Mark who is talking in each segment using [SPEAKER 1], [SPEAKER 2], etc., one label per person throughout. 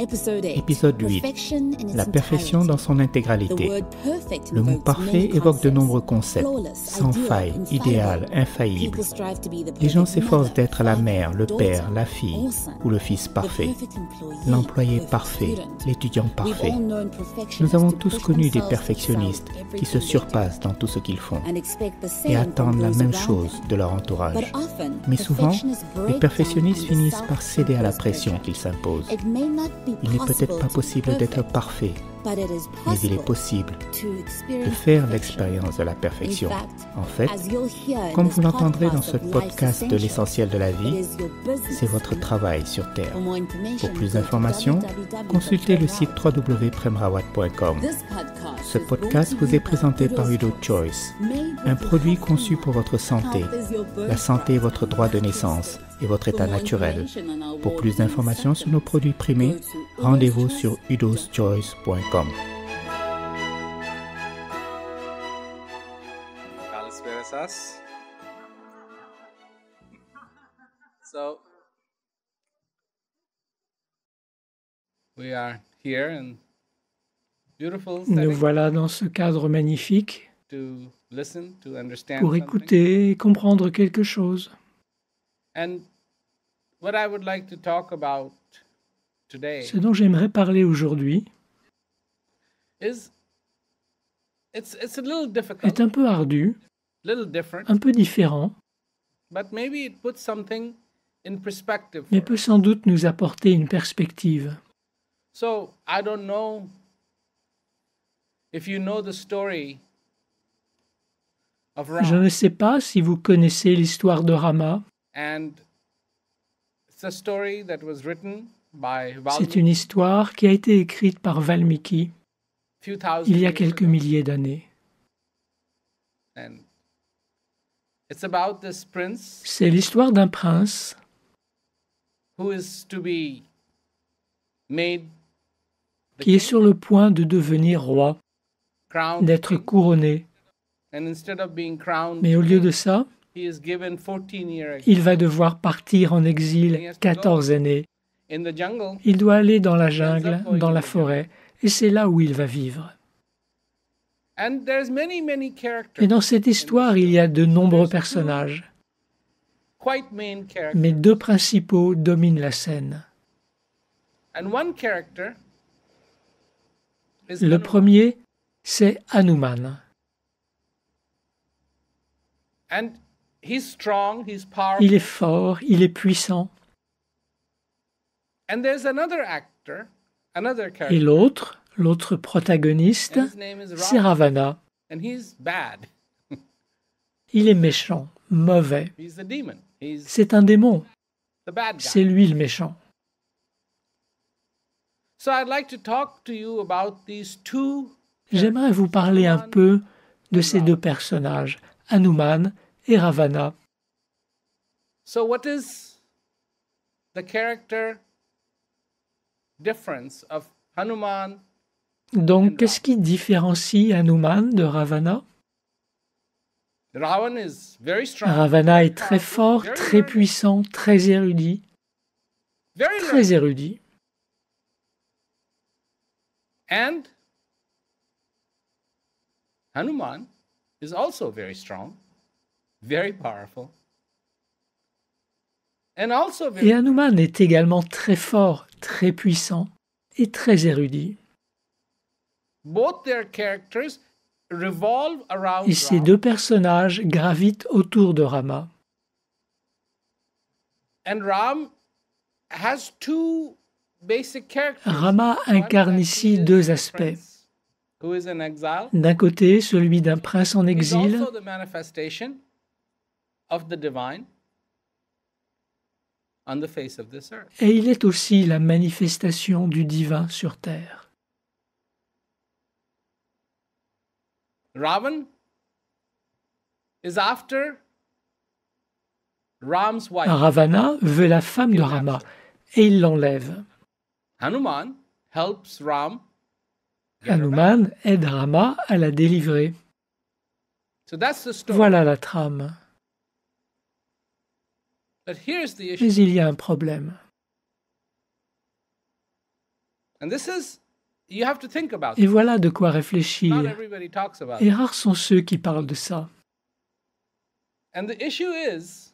[SPEAKER 1] Épisode 8. La perfection dans son intégralité. Le mot parfait évoque de nombreux concepts. Sans faille, idéal, infaillible. Les gens s'efforcent d'être la mère, le père, la fille ou le fils parfait. L'employé parfait, l'étudiant parfait. Nous avons tous connu des perfectionnistes qui se surpassent dans tout ce qu'ils font et attendent la même chose de leur entourage. Mais souvent, les perfectionnistes finissent par céder à la pression qu'ils s'imposent. Il n'est peut-être pas possible d'être parfait, mais il est possible de faire l'expérience de la perfection. En fait, comme vous l'entendrez dans ce podcast de l'essentiel de la vie, c'est votre travail sur Terre. Pour plus d'informations, consultez le site www.premrawat.com. Ce podcast vous est présenté par Udo Choice, un produit conçu pour votre santé. La santé est votre droit de naissance et votre état naturel. Pour plus d'informations sur nos produits primés, rendez-vous sur udoschoice.com.
[SPEAKER 2] So we are here in beautiful
[SPEAKER 3] Nous
[SPEAKER 2] setting
[SPEAKER 3] voilà dans ce cadre magnifique
[SPEAKER 2] to listen, to understand
[SPEAKER 3] pour
[SPEAKER 2] something.
[SPEAKER 3] écouter et comprendre quelque chose.
[SPEAKER 2] And what I would like to talk about today
[SPEAKER 3] Ce dont j'aimerais parler aujourd'hui
[SPEAKER 2] is it's a little difficult,
[SPEAKER 3] est un peu ardu,
[SPEAKER 2] little different,
[SPEAKER 3] un peu différent,
[SPEAKER 2] but maybe it puts something in perspective
[SPEAKER 3] mais
[SPEAKER 2] for
[SPEAKER 3] peut
[SPEAKER 2] us.
[SPEAKER 3] sans doute nous apporter une perspective.
[SPEAKER 2] So I don't know if you know the story of
[SPEAKER 3] Je
[SPEAKER 2] Ram,
[SPEAKER 3] ne sais pas si vous connaissez l'histoire de Rama.
[SPEAKER 2] and it's a story that was written by
[SPEAKER 3] C'est
[SPEAKER 2] Valmiki
[SPEAKER 3] une histoire qui a été écrite par Valmiki
[SPEAKER 2] few thousand
[SPEAKER 3] il y a
[SPEAKER 2] years
[SPEAKER 3] quelques
[SPEAKER 2] ago.
[SPEAKER 3] milliers d'années.
[SPEAKER 2] And it's about this prince
[SPEAKER 3] C'est l'histoire d'un prince
[SPEAKER 2] who is to be made the
[SPEAKER 3] qui est
[SPEAKER 2] king,
[SPEAKER 3] sur le point de devenir roi,
[SPEAKER 2] crowned
[SPEAKER 3] d'être
[SPEAKER 2] king.
[SPEAKER 3] couronné.
[SPEAKER 2] And instead of being crowned
[SPEAKER 3] Mais au lieu
[SPEAKER 2] king,
[SPEAKER 3] de ça,
[SPEAKER 2] he is given 14-year
[SPEAKER 3] il va devoir partir en exil 14 années.
[SPEAKER 2] in the jungle.
[SPEAKER 3] Il doit aller dans la jungle, dans la forêt, et c'est là où il va vivre.
[SPEAKER 2] And there's many
[SPEAKER 3] Et
[SPEAKER 2] characters,
[SPEAKER 3] dans cette histoire, il y a de nombreux personnages,
[SPEAKER 2] quite main characters.
[SPEAKER 3] mais deux principaux dominent la scène.
[SPEAKER 2] And one character is
[SPEAKER 3] Le
[SPEAKER 2] Hanuman.
[SPEAKER 3] premier, c'est Hanuman.
[SPEAKER 2] And he's strong, he's powerful.
[SPEAKER 3] Il est fort, il est puissant.
[SPEAKER 2] And there's another actor, another
[SPEAKER 3] Et
[SPEAKER 2] character.
[SPEAKER 3] l'autre protagoniste,
[SPEAKER 2] And his name is
[SPEAKER 3] c'est
[SPEAKER 2] Ravana.
[SPEAKER 3] Ravana.
[SPEAKER 2] And he's bad.
[SPEAKER 3] Il est méchant, mauvais.
[SPEAKER 2] He's the demon. He's
[SPEAKER 3] C'est un démon,
[SPEAKER 2] the bad guy.
[SPEAKER 3] c'est lui le méchant.
[SPEAKER 2] So I'd like to talk to you about these two.
[SPEAKER 3] J'aimerais vous parler un peu de ces deux personnages, Hanuman et Ravana.
[SPEAKER 2] So what is the character difference of Hanuman?
[SPEAKER 3] Donc, qu'est-ce qui différencie Hanuman de Ravana?
[SPEAKER 2] Ravan is very strong.
[SPEAKER 3] Ravana est très fort, très puissant, très érudit,
[SPEAKER 2] Very
[SPEAKER 3] très
[SPEAKER 2] learned.
[SPEAKER 3] érudit.
[SPEAKER 2] And Hanuman is also very strong, very powerful, and also very
[SPEAKER 3] Et Hanuman est également très fort, très puissant et très érudit.
[SPEAKER 2] both their characters revolve around
[SPEAKER 3] Et ces
[SPEAKER 2] Ram,
[SPEAKER 3] deux personnages gravitent autour de Rama.
[SPEAKER 2] and Ram has two basic characters.
[SPEAKER 3] Rama
[SPEAKER 2] One
[SPEAKER 3] incarne
[SPEAKER 2] that
[SPEAKER 3] ici
[SPEAKER 2] he is
[SPEAKER 3] deux
[SPEAKER 2] the
[SPEAKER 3] aspects.
[SPEAKER 2] prince who is in exile.
[SPEAKER 3] D'un côté, celui d'un prince en
[SPEAKER 2] He's
[SPEAKER 3] exil,
[SPEAKER 2] also the manifestation of the divine on the face of this earth.
[SPEAKER 3] et il est aussi la manifestation du divin sur terre.
[SPEAKER 2] Ravan is after Ram's wife.
[SPEAKER 3] Ravana veut la femme de Rama et il l'enlève.
[SPEAKER 2] Hanuman helps Ram get her back.
[SPEAKER 3] Hanuman aide Rama à la délivrer.
[SPEAKER 2] So that's the story.
[SPEAKER 3] Voilà la trame.
[SPEAKER 2] But here's the issue.
[SPEAKER 3] Mais il y a un problème. Et voilà de quoi réfléchir.
[SPEAKER 2] Not everybody talks about
[SPEAKER 3] Et
[SPEAKER 2] it.
[SPEAKER 3] rares sont ceux qui parlent de ça.
[SPEAKER 2] And the issue is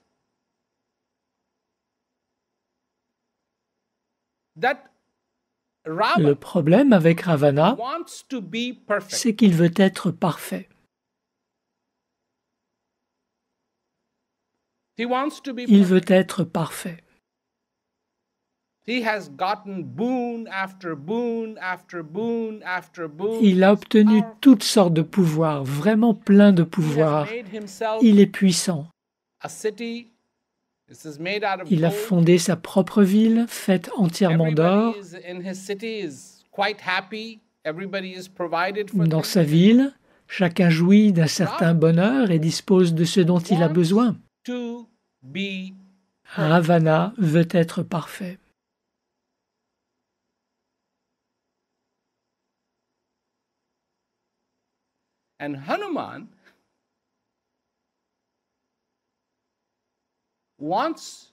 [SPEAKER 2] that
[SPEAKER 3] Le
[SPEAKER 2] Ravana
[SPEAKER 3] problème avec Ravana,
[SPEAKER 2] wants to be perfect.
[SPEAKER 3] c'est qu'il veut être parfait.
[SPEAKER 2] He wants to be
[SPEAKER 3] Il
[SPEAKER 2] perfect.
[SPEAKER 3] veut être parfait.
[SPEAKER 2] He has gotten boon after boon after boon after boon.
[SPEAKER 3] Il a obtenu toutes sortes de pouvoirs, vraiment plein de
[SPEAKER 2] He has
[SPEAKER 3] pouvoirs.
[SPEAKER 2] made himself
[SPEAKER 3] Il est puissant.
[SPEAKER 2] a city. This is made out of
[SPEAKER 3] Il a
[SPEAKER 2] gold.
[SPEAKER 3] fondé sa propre ville, faite entièrement d'or.
[SPEAKER 2] Everybody in his city is quite happy. Everybody is provided for
[SPEAKER 3] Dans
[SPEAKER 2] things.
[SPEAKER 3] sa ville, chacun jouit d'un certain bonheur et dispose de ce dont il a besoin.
[SPEAKER 2] To be
[SPEAKER 3] Ravana veut être parfait.
[SPEAKER 2] and Hanuman wants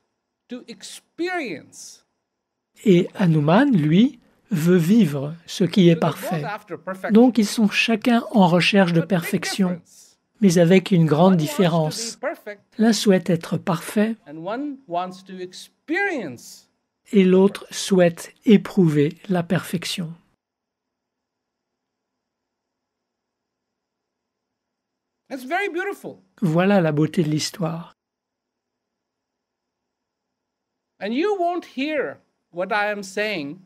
[SPEAKER 2] to experience.
[SPEAKER 3] Et Hanuman, lui, veut vivre ce qui est
[SPEAKER 2] So they're both
[SPEAKER 3] parfait.
[SPEAKER 2] after perfection.
[SPEAKER 3] Donc ils sont chacun en recherche de
[SPEAKER 2] But big
[SPEAKER 3] perfection,
[SPEAKER 2] difference.
[SPEAKER 3] mais avec une grande
[SPEAKER 2] One wants to
[SPEAKER 3] différence.
[SPEAKER 2] be perfect
[SPEAKER 3] L'un souhaite être parfait
[SPEAKER 2] and one wants to experience.
[SPEAKER 3] et l'autre souhaite éprouver la perfection.
[SPEAKER 2] It's very beautiful.
[SPEAKER 3] Voilà la beauté de l'histoire.
[SPEAKER 2] And you won't hear what I am saying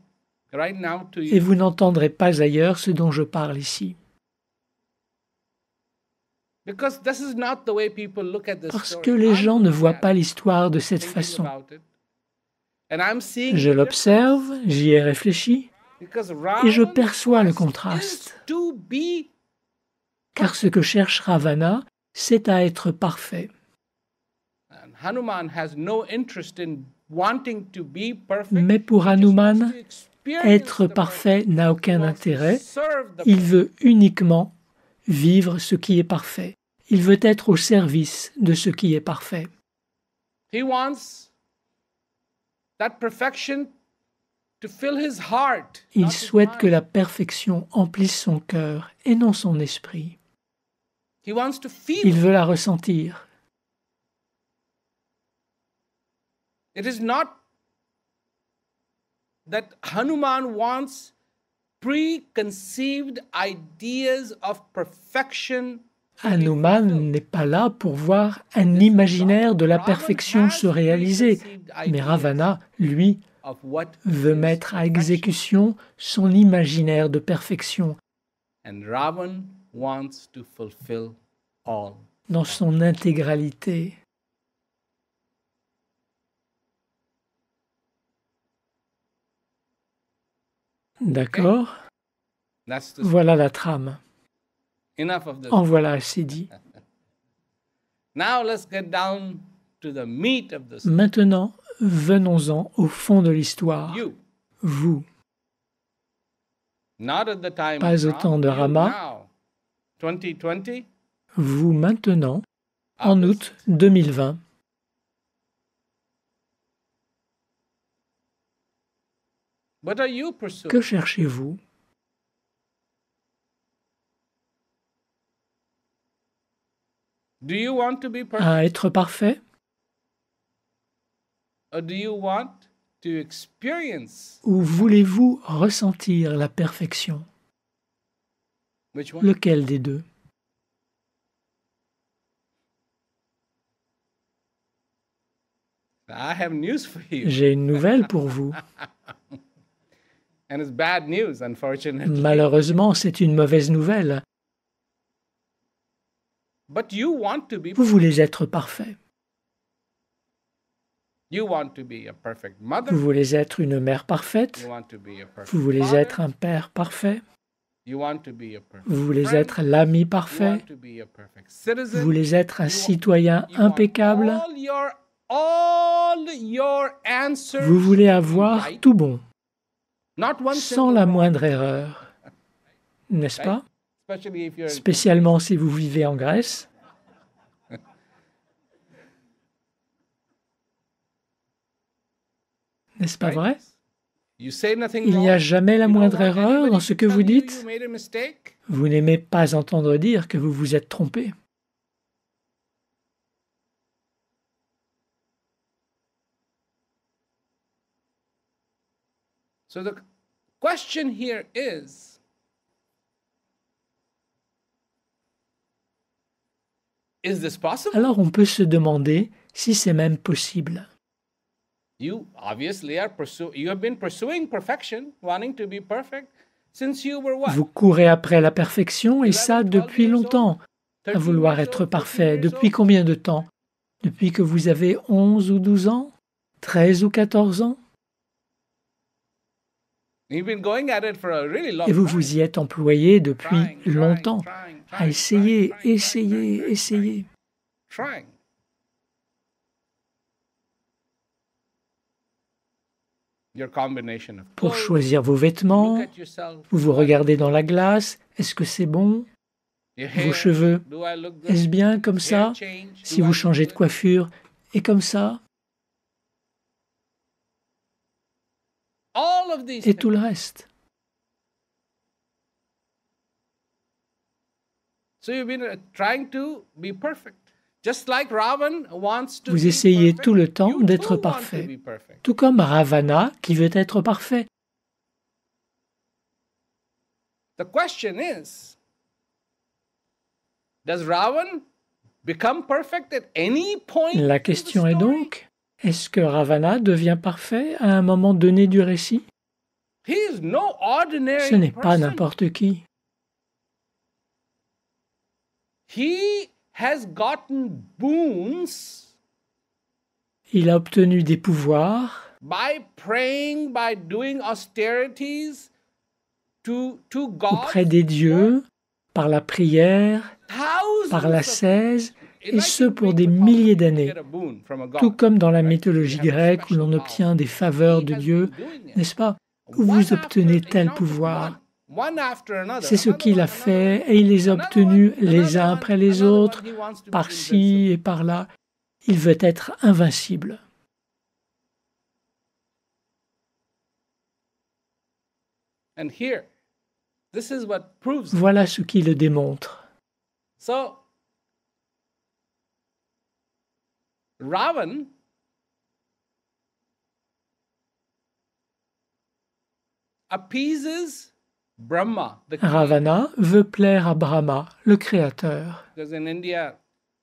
[SPEAKER 2] right now to
[SPEAKER 3] Et
[SPEAKER 2] you
[SPEAKER 3] vous n'entendrez pas ailleurs ce dont je parle ici.
[SPEAKER 2] because this is not the way people look at this
[SPEAKER 3] Parce
[SPEAKER 2] story.
[SPEAKER 3] que les
[SPEAKER 2] I'm
[SPEAKER 3] gens ne
[SPEAKER 2] looking
[SPEAKER 3] voient
[SPEAKER 2] at
[SPEAKER 3] pas
[SPEAKER 2] it,
[SPEAKER 3] l'histoire de cette
[SPEAKER 2] thinking
[SPEAKER 3] façon.
[SPEAKER 2] about it, and I'm seeing
[SPEAKER 3] Je
[SPEAKER 2] the
[SPEAKER 3] l'observe,
[SPEAKER 2] difference
[SPEAKER 3] j'y ai réfléchi,
[SPEAKER 2] because
[SPEAKER 3] et je
[SPEAKER 2] Ravan
[SPEAKER 3] perçois le
[SPEAKER 2] is
[SPEAKER 3] contraste.
[SPEAKER 2] to be
[SPEAKER 3] Car ce que cherche Ravana, c'est à être parfait.
[SPEAKER 2] and Hanuman has no interest in wanting to be perfect.
[SPEAKER 3] Mais pour
[SPEAKER 2] He just wants
[SPEAKER 3] Hanuman,
[SPEAKER 2] to experience
[SPEAKER 3] être
[SPEAKER 2] the
[SPEAKER 3] parfait n'a
[SPEAKER 2] He
[SPEAKER 3] aucun
[SPEAKER 2] wants to
[SPEAKER 3] intérêt.
[SPEAKER 2] serve the
[SPEAKER 3] Il veut uniquement vivre ce qui est parfait. Il veut être au service de ce qui est parfait.
[SPEAKER 2] He wants that perfection to fill his heart. not
[SPEAKER 3] Il
[SPEAKER 2] his
[SPEAKER 3] souhaite que
[SPEAKER 2] mind.
[SPEAKER 3] la perfection emplisse son cœur et non son esprit.
[SPEAKER 2] He wants to feel.
[SPEAKER 3] Il veut la ressentir.
[SPEAKER 2] It is not that Hanuman wants preconceived ideas of perfection.
[SPEAKER 3] Hanuman n'est pas là pour voir un imaginaire de la perfection se réaliser. Mais Ravana, lui,
[SPEAKER 2] Of what
[SPEAKER 3] veut
[SPEAKER 2] is
[SPEAKER 3] mettre à
[SPEAKER 2] perfection.
[SPEAKER 3] exécution son imaginaire de perfection
[SPEAKER 2] And Ravan wants to fulfill all.
[SPEAKER 3] dans son intégralité. D'accord?
[SPEAKER 2] That's the
[SPEAKER 3] Voilà la trame.
[SPEAKER 2] enough of this.
[SPEAKER 3] En voilà assez dit.
[SPEAKER 2] Now let's get down to the meat of this.
[SPEAKER 3] Maintenant, venons-en au fond de l'histoire.
[SPEAKER 2] You,
[SPEAKER 3] Vous,
[SPEAKER 2] not at the time
[SPEAKER 3] Pas
[SPEAKER 2] of
[SPEAKER 3] au temps de
[SPEAKER 2] Ram, you
[SPEAKER 3] Rama.
[SPEAKER 2] now. 2020,
[SPEAKER 3] vous maintenant, en août 2020.
[SPEAKER 2] what are you pursuing?
[SPEAKER 3] Que cherchez-vous?
[SPEAKER 2] Do you want to be perfect?
[SPEAKER 3] À être parfait?
[SPEAKER 2] Or do you want to experience
[SPEAKER 3] Ou voulez-vous ressentir la perfection?
[SPEAKER 2] which one?
[SPEAKER 3] Lequel des deux?
[SPEAKER 2] I have news for you.
[SPEAKER 3] J'ai une nouvelle pour vous.
[SPEAKER 2] And it's bad news, unfortunately.
[SPEAKER 3] Malheureusement, c'est une mauvaise nouvelle.
[SPEAKER 2] But you want to be
[SPEAKER 3] Vous voulez être parfait.
[SPEAKER 2] you want to be a perfect mother.
[SPEAKER 3] Vous voulez être une mère parfaite.
[SPEAKER 2] You want to be a perfect
[SPEAKER 3] Vous voulez
[SPEAKER 2] father.
[SPEAKER 3] être un père parfait.
[SPEAKER 2] You want to be a perfect
[SPEAKER 3] Vous voulez
[SPEAKER 2] friend.
[SPEAKER 3] être l'ami
[SPEAKER 2] You
[SPEAKER 3] parfait.
[SPEAKER 2] want to be a perfect citizen.
[SPEAKER 3] Vous voulez être un
[SPEAKER 2] You-
[SPEAKER 3] citoyen
[SPEAKER 2] you want
[SPEAKER 3] impeccable.
[SPEAKER 2] all your answers
[SPEAKER 3] Vous voulez avoir
[SPEAKER 2] right,
[SPEAKER 3] tout bon,
[SPEAKER 2] not one
[SPEAKER 3] sans
[SPEAKER 2] single
[SPEAKER 3] la
[SPEAKER 2] wrong,
[SPEAKER 3] moindre erreur. N'est-ce pas?
[SPEAKER 2] especially if you're in
[SPEAKER 3] Spécialement si vous vivez en Grèce. N'est-ce pas
[SPEAKER 2] right?
[SPEAKER 3] vrai? Il n'y a jamais la moindre erreur dans ce que vous dites. Vous n'aimez pas entendre dire que vous vous êtes trompé.
[SPEAKER 2] So the question here is this possible?
[SPEAKER 3] Alors on peut se demander si c'est même possible.
[SPEAKER 2] You obviously you have been pursuing perfection, wanting to be perfect since you were what?
[SPEAKER 3] Vous courez après la perfection et ça depuis longtemps. À vouloir être parfait. Depuis combien de temps? Depuis que vous avez 11 ou 12 ans? 13 ou 14 ans?
[SPEAKER 2] You've been going at it for a really long
[SPEAKER 3] Et vous
[SPEAKER 2] time.
[SPEAKER 3] vous y êtes employé depuis longtemps à essayer.
[SPEAKER 2] Trying. Your combination of
[SPEAKER 3] Pour
[SPEAKER 2] clothes,
[SPEAKER 3] choisir vos vêtements,
[SPEAKER 2] look at yourself,
[SPEAKER 3] vous vous regardez dans la glace, est-ce que c'est bon?
[SPEAKER 2] your
[SPEAKER 3] Vos
[SPEAKER 2] hair,
[SPEAKER 3] cheveux,
[SPEAKER 2] do I look good?
[SPEAKER 3] est-ce bien comme ça?
[SPEAKER 2] Hair change,
[SPEAKER 3] Si
[SPEAKER 2] do I
[SPEAKER 3] vous
[SPEAKER 2] look
[SPEAKER 3] changez de
[SPEAKER 2] good?
[SPEAKER 3] coiffure, et comme ça,
[SPEAKER 2] All of these
[SPEAKER 3] et tout
[SPEAKER 2] things.
[SPEAKER 3] le reste.
[SPEAKER 2] So you've been trying to be perfect. Just like Ravan wants to
[SPEAKER 3] Vous
[SPEAKER 2] be
[SPEAKER 3] essayez
[SPEAKER 2] perfect,
[SPEAKER 3] tout le temps
[SPEAKER 2] you
[SPEAKER 3] d'être
[SPEAKER 2] too want to
[SPEAKER 3] parfait.
[SPEAKER 2] be perfect.
[SPEAKER 3] Tout comme Ravana qui veut être parfait.
[SPEAKER 2] The question is, does Ravan become perfect at any point?
[SPEAKER 3] La
[SPEAKER 2] in the
[SPEAKER 3] question est
[SPEAKER 2] story?
[SPEAKER 3] donc, est-ce que Ravana devient parfait à un moment donné du récit?
[SPEAKER 2] He is no ordinary
[SPEAKER 3] Ce n'est pas
[SPEAKER 2] person.
[SPEAKER 3] n'importe qui.
[SPEAKER 2] He has gotten boons
[SPEAKER 3] Il a obtenu des pouvoirs
[SPEAKER 2] by praying, by doing austerities to God
[SPEAKER 3] auprès des dieux, par la prière,
[SPEAKER 2] thousands
[SPEAKER 3] par
[SPEAKER 2] of
[SPEAKER 3] l'ascèse, et
[SPEAKER 2] like
[SPEAKER 3] ce
[SPEAKER 2] in
[SPEAKER 3] pour
[SPEAKER 2] Greek
[SPEAKER 3] des
[SPEAKER 2] mythology,
[SPEAKER 3] milliers
[SPEAKER 2] you
[SPEAKER 3] d'années.
[SPEAKER 2] get a boon from a god,
[SPEAKER 3] Tout comme dans la
[SPEAKER 2] right?
[SPEAKER 3] mythologie
[SPEAKER 2] You have a
[SPEAKER 3] grecque où
[SPEAKER 2] special
[SPEAKER 3] l'on
[SPEAKER 2] power.
[SPEAKER 3] obtient des faveurs
[SPEAKER 2] He
[SPEAKER 3] de
[SPEAKER 2] has
[SPEAKER 3] Dieu,
[SPEAKER 2] been doing it.
[SPEAKER 3] n'est-ce pas?
[SPEAKER 2] One
[SPEAKER 3] Vous
[SPEAKER 2] after-
[SPEAKER 3] obtenez
[SPEAKER 2] you
[SPEAKER 3] tel
[SPEAKER 2] know,
[SPEAKER 3] pouvoir.
[SPEAKER 2] one after another,
[SPEAKER 3] C'est ce
[SPEAKER 2] another
[SPEAKER 3] qu'il
[SPEAKER 2] one,
[SPEAKER 3] a
[SPEAKER 2] another
[SPEAKER 3] fait
[SPEAKER 2] one,
[SPEAKER 3] et il les a
[SPEAKER 2] another
[SPEAKER 3] obtenus
[SPEAKER 2] one,
[SPEAKER 3] les
[SPEAKER 2] another
[SPEAKER 3] uns
[SPEAKER 2] one,
[SPEAKER 3] après les
[SPEAKER 2] another one.
[SPEAKER 3] autres,
[SPEAKER 2] He wants to be
[SPEAKER 3] par-ci
[SPEAKER 2] invincible.
[SPEAKER 3] et par-là. Il veut être invincible.
[SPEAKER 2] And here, this is what proves it.
[SPEAKER 3] Voilà ce qui le démontre.
[SPEAKER 2] So, Ravan appeases Brahma, the creator.
[SPEAKER 3] Ravana veut plaire à Brahma, le créateur.
[SPEAKER 2] Because in India,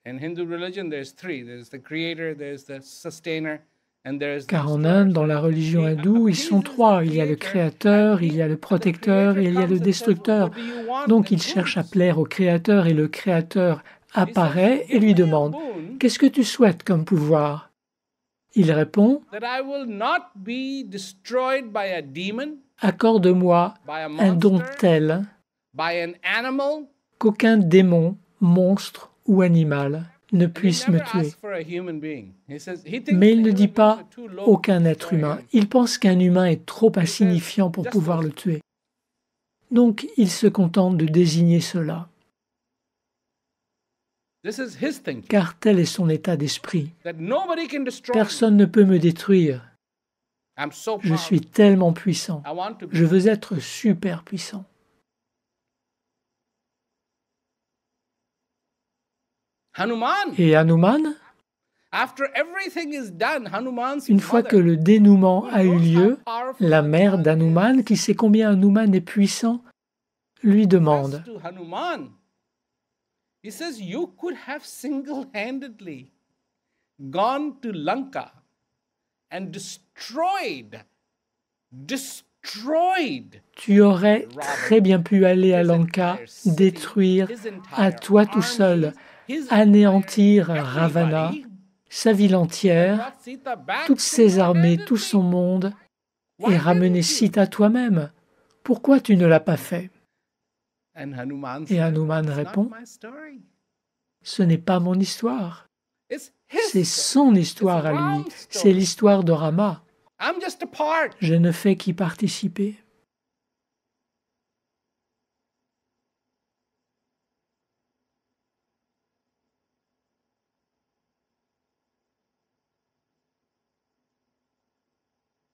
[SPEAKER 2] in Hindu religion, there's three. There's the creator, there's the sustainer, and there's the
[SPEAKER 3] Car en
[SPEAKER 2] destroyer.
[SPEAKER 3] Inde, dans la religion hindoue, ils sont trois. Il y a le créateur, il y a le protecteur et il y a le destructeur. Donc il cherche à plaire au créateur et le créateur apparaît et lui demande « Qu'est-ce que tu souhaites comme pouvoir ?» Il répond
[SPEAKER 2] That I will not be destroyed by a demon,
[SPEAKER 3] « Accorde-moi
[SPEAKER 2] by a
[SPEAKER 3] un don
[SPEAKER 2] monster,
[SPEAKER 3] tel
[SPEAKER 2] by an animal.
[SPEAKER 3] qu'aucun démon, monstre ou animal ne
[SPEAKER 2] He
[SPEAKER 3] puisse me
[SPEAKER 2] never
[SPEAKER 3] tuer.
[SPEAKER 2] asks for a human being. He says he thinks
[SPEAKER 3] Mais il
[SPEAKER 2] the
[SPEAKER 3] ne dit
[SPEAKER 2] human
[SPEAKER 3] pas
[SPEAKER 2] beings are too low
[SPEAKER 3] aucun
[SPEAKER 2] to
[SPEAKER 3] être
[SPEAKER 2] destroy
[SPEAKER 3] humain.
[SPEAKER 2] him.
[SPEAKER 3] Il pense qu'un humain est trop insignifiant pour pouvoir le tuer. Donc il se contente de désigner cela,
[SPEAKER 2] This is his thinking.
[SPEAKER 3] car tel est son état d'esprit.
[SPEAKER 2] That nobody can destroy me.
[SPEAKER 3] Personne ne peut me détruire.
[SPEAKER 2] I'm so
[SPEAKER 3] Je
[SPEAKER 2] powerful.
[SPEAKER 3] suis tellement puissant.
[SPEAKER 2] I want to be.
[SPEAKER 3] Je veux être super puissant.
[SPEAKER 2] Hanuman.
[SPEAKER 3] Et Hanuman,
[SPEAKER 2] After everything is done, Hanuman's
[SPEAKER 3] une fois
[SPEAKER 2] mother,
[SPEAKER 3] que le dénouement
[SPEAKER 2] who
[SPEAKER 3] a eu
[SPEAKER 2] knows
[SPEAKER 3] lieu,
[SPEAKER 2] how powerful
[SPEAKER 3] la mère
[SPEAKER 2] Hanuman
[SPEAKER 3] d'Hanuman,
[SPEAKER 2] is,
[SPEAKER 3] qui sait combien Hanuman est puissant, lui
[SPEAKER 2] says
[SPEAKER 3] demande
[SPEAKER 2] to Hanuman, he says, you could have single-handedly gone to Lanka and destroyed.
[SPEAKER 3] Tu aurais très bien pu aller à Lanka, détruire à toi tout seul, anéantir Ravana, sa ville entière, toutes ses armées, tout son monde, et ramener Sita toi-même. Pourquoi tu ne l'as pas fait? Et Hanuman répond, ce n'est pas mon histoire. C'est son histoire à lui. C'est l'histoire de Rama. Je ne fais qu'y participer.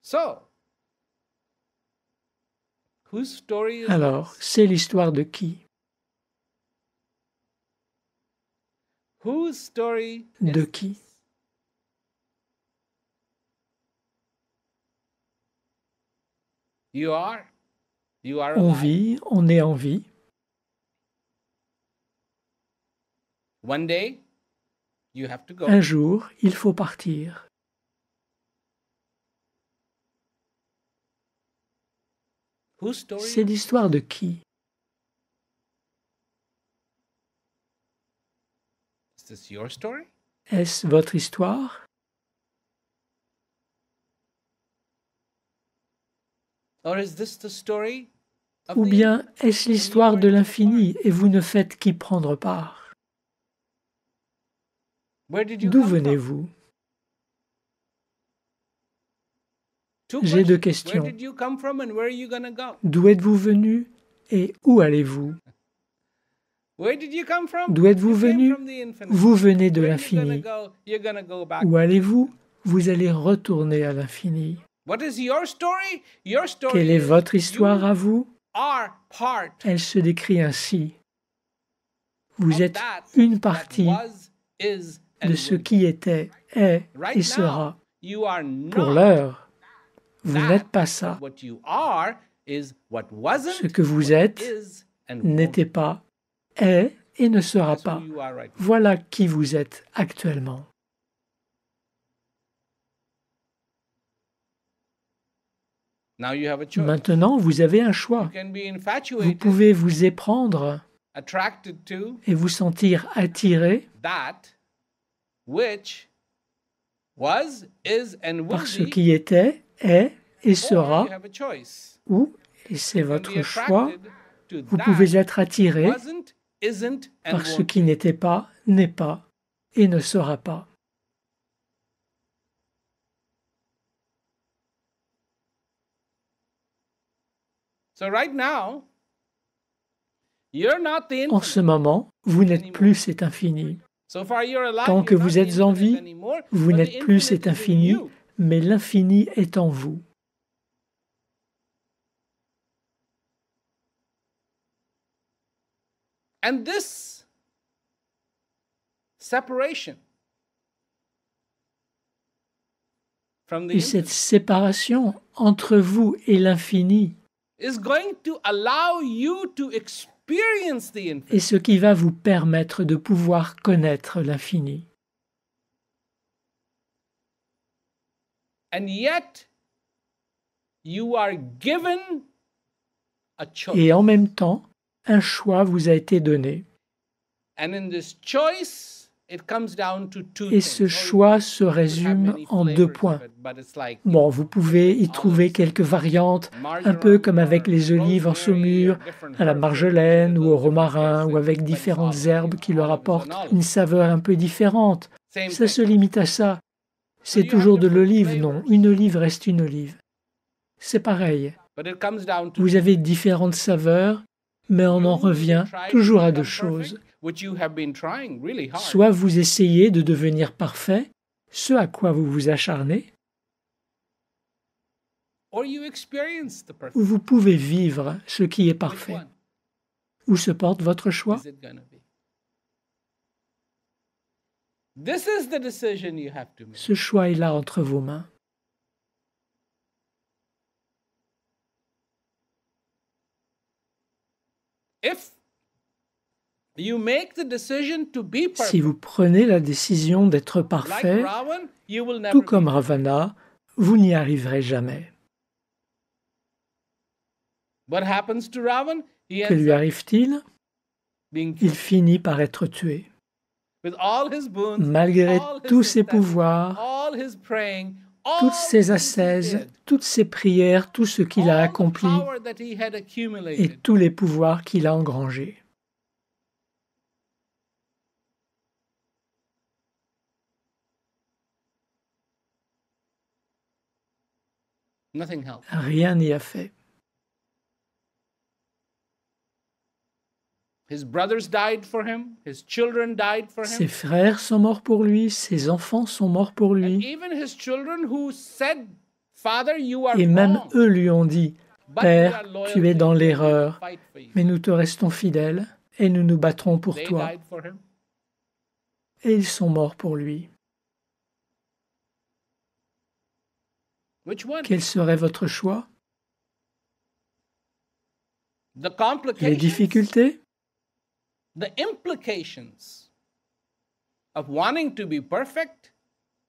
[SPEAKER 2] So, Whose story is
[SPEAKER 3] Alors,
[SPEAKER 2] this?
[SPEAKER 3] c'est l'histoire de qui?
[SPEAKER 2] Whose story
[SPEAKER 3] De
[SPEAKER 2] is
[SPEAKER 3] qui?
[SPEAKER 2] this? You are
[SPEAKER 3] On
[SPEAKER 2] alive.
[SPEAKER 3] vit, on est en vie.
[SPEAKER 2] One day, you have to go.
[SPEAKER 3] Un jour, il faut partir.
[SPEAKER 2] Whose story?
[SPEAKER 3] C'est l'histoire de qui?
[SPEAKER 2] Is this your story?
[SPEAKER 3] Est-ce votre histoire?
[SPEAKER 2] Or is this the story of
[SPEAKER 3] Ou
[SPEAKER 2] the
[SPEAKER 3] bien est-ce l'histoire de l'infini et vous ne faites qu'y prendre part?
[SPEAKER 2] Where did you
[SPEAKER 3] D'où
[SPEAKER 2] come from?
[SPEAKER 3] venez-vous?
[SPEAKER 2] Two
[SPEAKER 3] J'ai deux
[SPEAKER 2] questions. Where
[SPEAKER 3] questions.
[SPEAKER 2] did you come from and where are you going to go?
[SPEAKER 3] D'où êtes-vous venu et où allez-vous?
[SPEAKER 2] Where did you come from?
[SPEAKER 3] D'où êtes-vous
[SPEAKER 2] You came
[SPEAKER 3] venu?
[SPEAKER 2] from the infinite.
[SPEAKER 3] Vous venez de
[SPEAKER 2] Where are you gonna
[SPEAKER 3] l'infini.
[SPEAKER 2] go? You're going to go back.
[SPEAKER 3] Où allez-vous? Vous allez retourner à l'infini.
[SPEAKER 2] What is your story? Your story
[SPEAKER 3] Quelle est
[SPEAKER 2] is
[SPEAKER 3] votre histoire
[SPEAKER 2] you
[SPEAKER 3] à vous?
[SPEAKER 2] are part
[SPEAKER 3] Elle se décrit ainsi. Vous
[SPEAKER 2] of
[SPEAKER 3] êtes
[SPEAKER 2] that
[SPEAKER 3] une
[SPEAKER 2] that
[SPEAKER 3] partie
[SPEAKER 2] was, is, and
[SPEAKER 3] de ce
[SPEAKER 2] will be.
[SPEAKER 3] qui était, est
[SPEAKER 2] Right
[SPEAKER 3] et
[SPEAKER 2] now,
[SPEAKER 3] sera.
[SPEAKER 2] you are
[SPEAKER 3] Pour
[SPEAKER 2] not
[SPEAKER 3] l'heure, vous
[SPEAKER 2] that,
[SPEAKER 3] n'êtes pas
[SPEAKER 2] but
[SPEAKER 3] ça.
[SPEAKER 2] what you are is what wasn't,
[SPEAKER 3] Ce que vous
[SPEAKER 2] what
[SPEAKER 3] êtes
[SPEAKER 2] is, and won't
[SPEAKER 3] n'était pas, est et ne sera
[SPEAKER 2] That's
[SPEAKER 3] pas.
[SPEAKER 2] who you are right now.
[SPEAKER 3] Voilà qui vous êtes actuellement.
[SPEAKER 2] Now you have a choice.
[SPEAKER 3] Maintenant, vous avez un choix.
[SPEAKER 2] You can be
[SPEAKER 3] Vous
[SPEAKER 2] infatuated,
[SPEAKER 3] pouvez vous éprendre
[SPEAKER 2] attracted to
[SPEAKER 3] et vous sentir attiré
[SPEAKER 2] that which was, is, and will
[SPEAKER 3] par ce
[SPEAKER 2] be,
[SPEAKER 3] qui était, est et
[SPEAKER 2] or
[SPEAKER 3] sera,
[SPEAKER 2] you have a choice.
[SPEAKER 3] ou, et c'est
[SPEAKER 2] You can be
[SPEAKER 3] votre choix,
[SPEAKER 2] attracted to
[SPEAKER 3] vous
[SPEAKER 2] that
[SPEAKER 3] pouvez être attiré
[SPEAKER 2] wasn't, isn't, and
[SPEAKER 3] par ce
[SPEAKER 2] won't
[SPEAKER 3] qui
[SPEAKER 2] be.
[SPEAKER 3] n'était pas, n'est pas et ne sera pas.
[SPEAKER 2] So right now, you're not the
[SPEAKER 3] En
[SPEAKER 2] infinite.
[SPEAKER 3] ce moment, vous n'êtes plus cet infini.
[SPEAKER 2] So far you're alive,
[SPEAKER 3] Tant que
[SPEAKER 2] you're not
[SPEAKER 3] vous
[SPEAKER 2] the
[SPEAKER 3] êtes en
[SPEAKER 2] infinite
[SPEAKER 3] vie,
[SPEAKER 2] anymore,
[SPEAKER 3] vous
[SPEAKER 2] but the
[SPEAKER 3] n'êtes plus
[SPEAKER 2] infinite
[SPEAKER 3] cet
[SPEAKER 2] is in
[SPEAKER 3] infini,
[SPEAKER 2] you.
[SPEAKER 3] mais l'infini est en vous.
[SPEAKER 2] And this separation from the
[SPEAKER 3] Et cette
[SPEAKER 2] infinite
[SPEAKER 3] séparation entre vous et l'infini
[SPEAKER 2] is going to allow you to experience the infinite.
[SPEAKER 3] est ce qui va vous permettre de pouvoir connaître l'infini.
[SPEAKER 2] And yet, you are given a choice.
[SPEAKER 3] Et en même temps, un choix vous a été donné.
[SPEAKER 2] And in this choice, it comes down to two
[SPEAKER 3] Et
[SPEAKER 2] things.
[SPEAKER 3] ce
[SPEAKER 2] Or
[SPEAKER 3] choix
[SPEAKER 2] you
[SPEAKER 3] se
[SPEAKER 2] could have
[SPEAKER 3] résume
[SPEAKER 2] many
[SPEAKER 3] en deux
[SPEAKER 2] flavors of
[SPEAKER 3] points.
[SPEAKER 2] it, but it's like,
[SPEAKER 3] Bon, vous pouvez y trouver quelques variantes, un peu comme avec les olives en saumure, à la marjolaine ou au romarin, ou avec différentes herbes qui leur apportent une saveur un peu différente.
[SPEAKER 2] same
[SPEAKER 3] Ça
[SPEAKER 2] thing.
[SPEAKER 3] se limite à ça. C'est toujours de l'olive, non. Une olive reste une olive. C'est pareil.
[SPEAKER 2] But it comes down to
[SPEAKER 3] Vous avez différentes saveurs, mais on en revient toujours à deux choses.
[SPEAKER 2] which you have been trying really hard.
[SPEAKER 3] Soit vous essayez de devenir parfait, ce à quoi vous vous acharnez,
[SPEAKER 2] Or you experience the perfect.
[SPEAKER 3] ou vous pouvez vivre ce qui est
[SPEAKER 2] Which
[SPEAKER 3] parfait.
[SPEAKER 2] one
[SPEAKER 3] Où se porte votre choix?
[SPEAKER 2] is it going to be? This is the decision you have to make.
[SPEAKER 3] Ce choix est là entre vos mains.
[SPEAKER 2] If you make the decision to be perfect,
[SPEAKER 3] Si vous prenez la décision d'être
[SPEAKER 2] like
[SPEAKER 3] parfait,
[SPEAKER 2] Ravan, you will never
[SPEAKER 3] tout
[SPEAKER 2] be
[SPEAKER 3] comme
[SPEAKER 2] perfect.
[SPEAKER 3] Ravana, vous n'y arriverez jamais.
[SPEAKER 2] What happens to Ravan? He
[SPEAKER 3] Que
[SPEAKER 2] ends
[SPEAKER 3] lui
[SPEAKER 2] up
[SPEAKER 3] arrive-t-il?
[SPEAKER 2] being
[SPEAKER 3] Il
[SPEAKER 2] killed.
[SPEAKER 3] finit par être tué.
[SPEAKER 2] With all his boons,
[SPEAKER 3] Malgré
[SPEAKER 2] all his
[SPEAKER 3] tous ses
[SPEAKER 2] success,
[SPEAKER 3] pouvoirs,
[SPEAKER 2] all his praying, all
[SPEAKER 3] toutes ses
[SPEAKER 2] the things he
[SPEAKER 3] ascèses,
[SPEAKER 2] did,
[SPEAKER 3] toutes ses prières, tout ce qu'il a
[SPEAKER 2] all the
[SPEAKER 3] accompli
[SPEAKER 2] power that he had
[SPEAKER 3] et
[SPEAKER 2] accumulated,
[SPEAKER 3] tous les pouvoirs qu'il a engrangés.
[SPEAKER 2] nothing helped.
[SPEAKER 3] Rien n'y a fait.
[SPEAKER 2] His brothers died for him, his children died for
[SPEAKER 3] Ses
[SPEAKER 2] him,
[SPEAKER 3] frères sont morts pour lui, ses enfants sont morts pour
[SPEAKER 2] and
[SPEAKER 3] lui,
[SPEAKER 2] even his children who said, Father, you are
[SPEAKER 3] et même
[SPEAKER 2] wrong.
[SPEAKER 3] eux lui ont dit, Père, tu es dans l'erreur, mais nous te restons fidèles et nous nous battrons pour toi. Et ils sont morts pour lui. Quel serait votre choix? Les difficultés?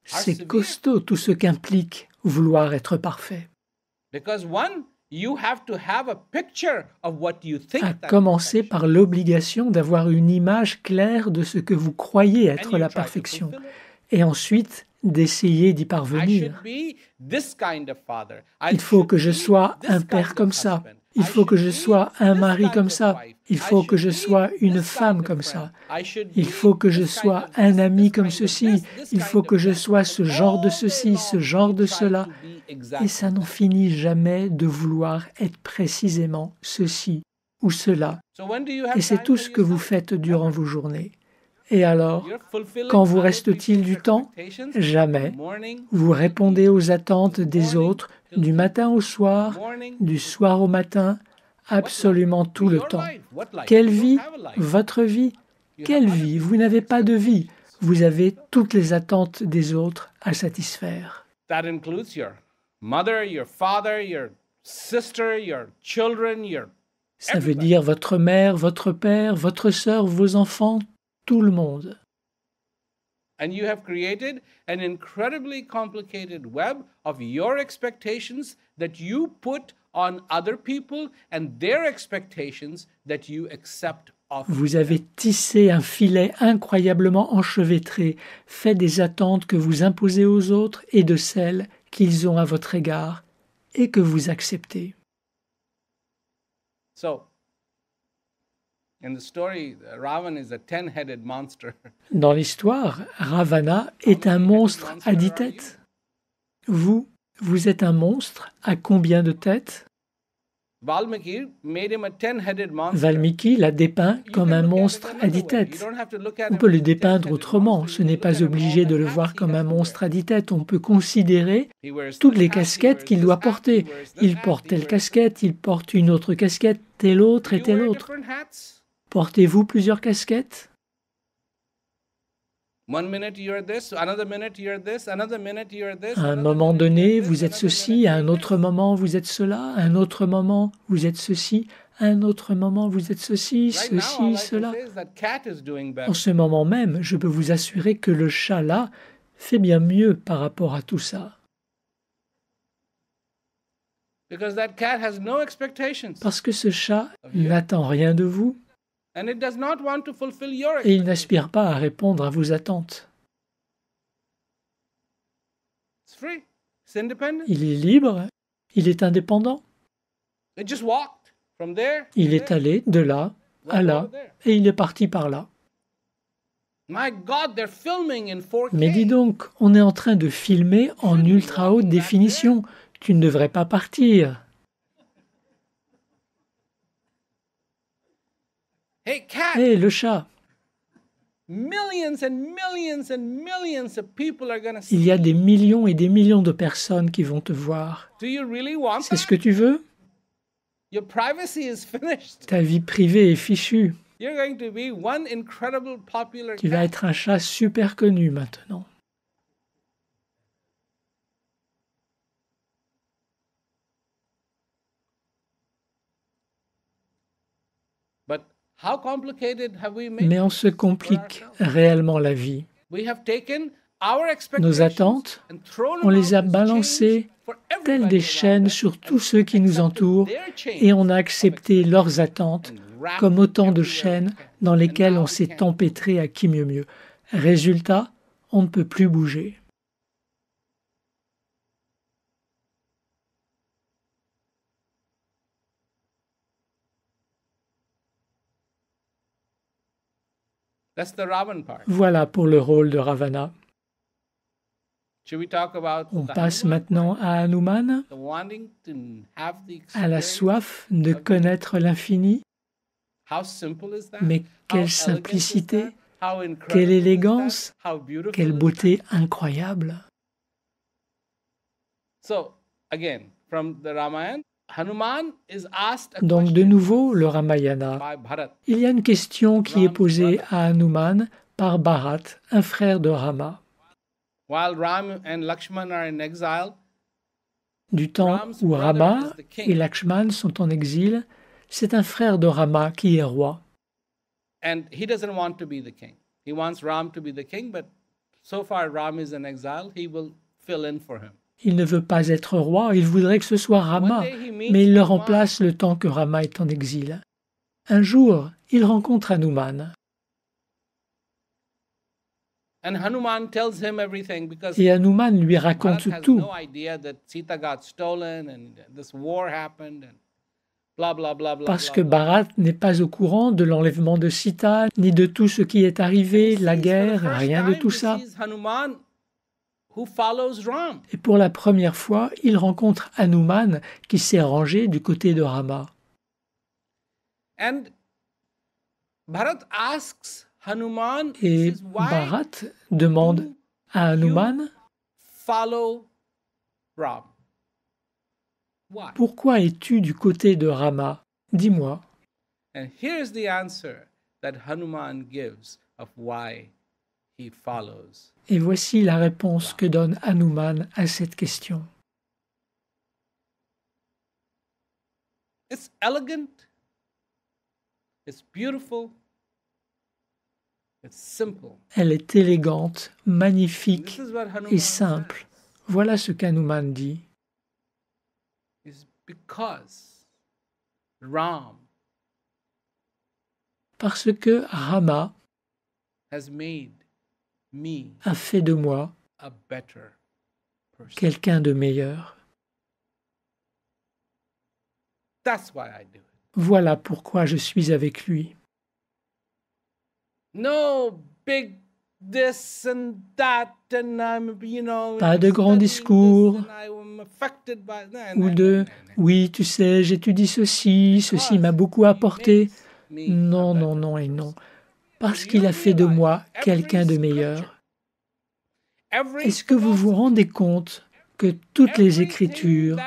[SPEAKER 3] C'est costaud tout ce qu'implique vouloir être parfait. À commencer par l'obligation d'avoir une image claire de ce que vous croyez être la perfection, et ensuite d'essayer d'y parvenir. Il faut que je sois un père comme ça. Il faut que je sois un mari comme ça. Il faut que je sois une femme comme ça. Il faut que je sois un ami comme ceci. Il faut que je sois ce genre de ceci, ce genre de cela. Et ça n'en finit jamais de vouloir être précisément ceci ou cela. Et c'est tout ce que vous faites durant vos journées. Et alors, quand vous reste-t-il du temps? Jamais. Vous répondez aux attentes des autres du matin au soir, du soir au matin, absolument tout le temps. Quelle vie? Votre vie? Quelle vie? Vous n'avez pas de vie. Vous avez toutes les attentes des autres à satisfaire. Ça veut dire votre mère, votre père, votre sœur, vos enfants, tout le monde.
[SPEAKER 2] And you have created an incredibly complicated web of your expectations that you put on other people and their expectations that you accept of them.
[SPEAKER 3] Vous avez tissé un filet incroyablement enchevêtré, fait des attentes que vous imposez aux autres et de celles qu'ils ont à votre égard et que vous acceptez. Dans l'histoire, Ravana est un monstre à 10 têtes. Vous êtes un monstre à combien de têtes? Valmiki l'a dépeint comme un monstre à 10 têtes. On peut le dépeindre autrement, ce n'est pas obligé de le voir comme un monstre à 10 têtes. On peut considérer toutes les casquettes qu'il doit porter. Il porte telle casquette, il porte une autre casquette, telle autre et telle autre. Portez-vous plusieurs casquettes? À un moment donné, vous êtes ceci, à un autre moment, vous êtes cela, à un autre moment, vous êtes ceci, à un autre moment, vous êtes ceci, ceci, cela. En ce moment même, je peux vous assurer que le chat là fait bien mieux par rapport à tout ça. Parce que ce chat n'attend rien de vous. Et il n'aspire pas à répondre à vos attentes. Il est libre, il est indépendant. Il est allé de là à là et il est parti par là. Mais dis donc, on est en train de filmer en ultra haute définition. Tu ne devrais pas partir. Hé, le chat! Il y a des millions et des millions de personnes qui vont te voir. C'est ce que tu veux? Ta vie privée est fichue. Tu vas être un chat super connu maintenant. Mais on se complique réellement la vie. Nos attentes, on les a balancées telles des chaînes sur tous ceux qui nous entourent et on a accepté leurs attentes comme autant de chaînes dans lesquelles on s'est empêtré à qui mieux mieux. Résultat, on ne peut plus bouger. Voilà pour le rôle de Ravana. On passe maintenant à Hanuman, à la soif de connaître l'infini. Mais quelle simplicité, quelle élégance, quelle beauté incroyable. Donc de nouveau, le Ramayana. Il y a une question qui est posée à Hanuman par Bharat, un frère de Rama. Du temps où Rama et Lakshman sont en exil, c'est un frère de Rama qui est roi. Il ne veut pas être roi, il voudrait que ce soit Rama, mais il le remplace le temps que Rama est en exil. Un jour, il rencontre Hanuman. Et Hanuman lui raconte tout. Parce que Bharat n'est pas au courant de l'enlèvement de Sita, ni de tout ce qui est arrivé, la guerre, rien de tout ça. Et pour la première fois, il rencontre Hanuman qui s'est rangé du côté de Rama. Et Bharat demande à Hanuman « Pourquoi es-tu du côté de Rama? Dis-moi. » Et voici la réponse que donne Hanuman à cette question.
[SPEAKER 2] It's elegant, it's beautiful, it's simple.
[SPEAKER 3] Elle est élégante, magnifique et simple. Voilà ce qu'Hanuman dit. Parce que Rama a fait de moi quelqu'un de meilleur. Voilà pourquoi je suis avec lui. Pas de grands discours ou de « oui, tu sais, j'étudie ceci, ceci m'a beaucoup apporté ». Non, non, non et non. Parce qu'il a fait de moi quelqu'un de meilleur. Est-ce que vous vous rendez compte que toutes les Écritures,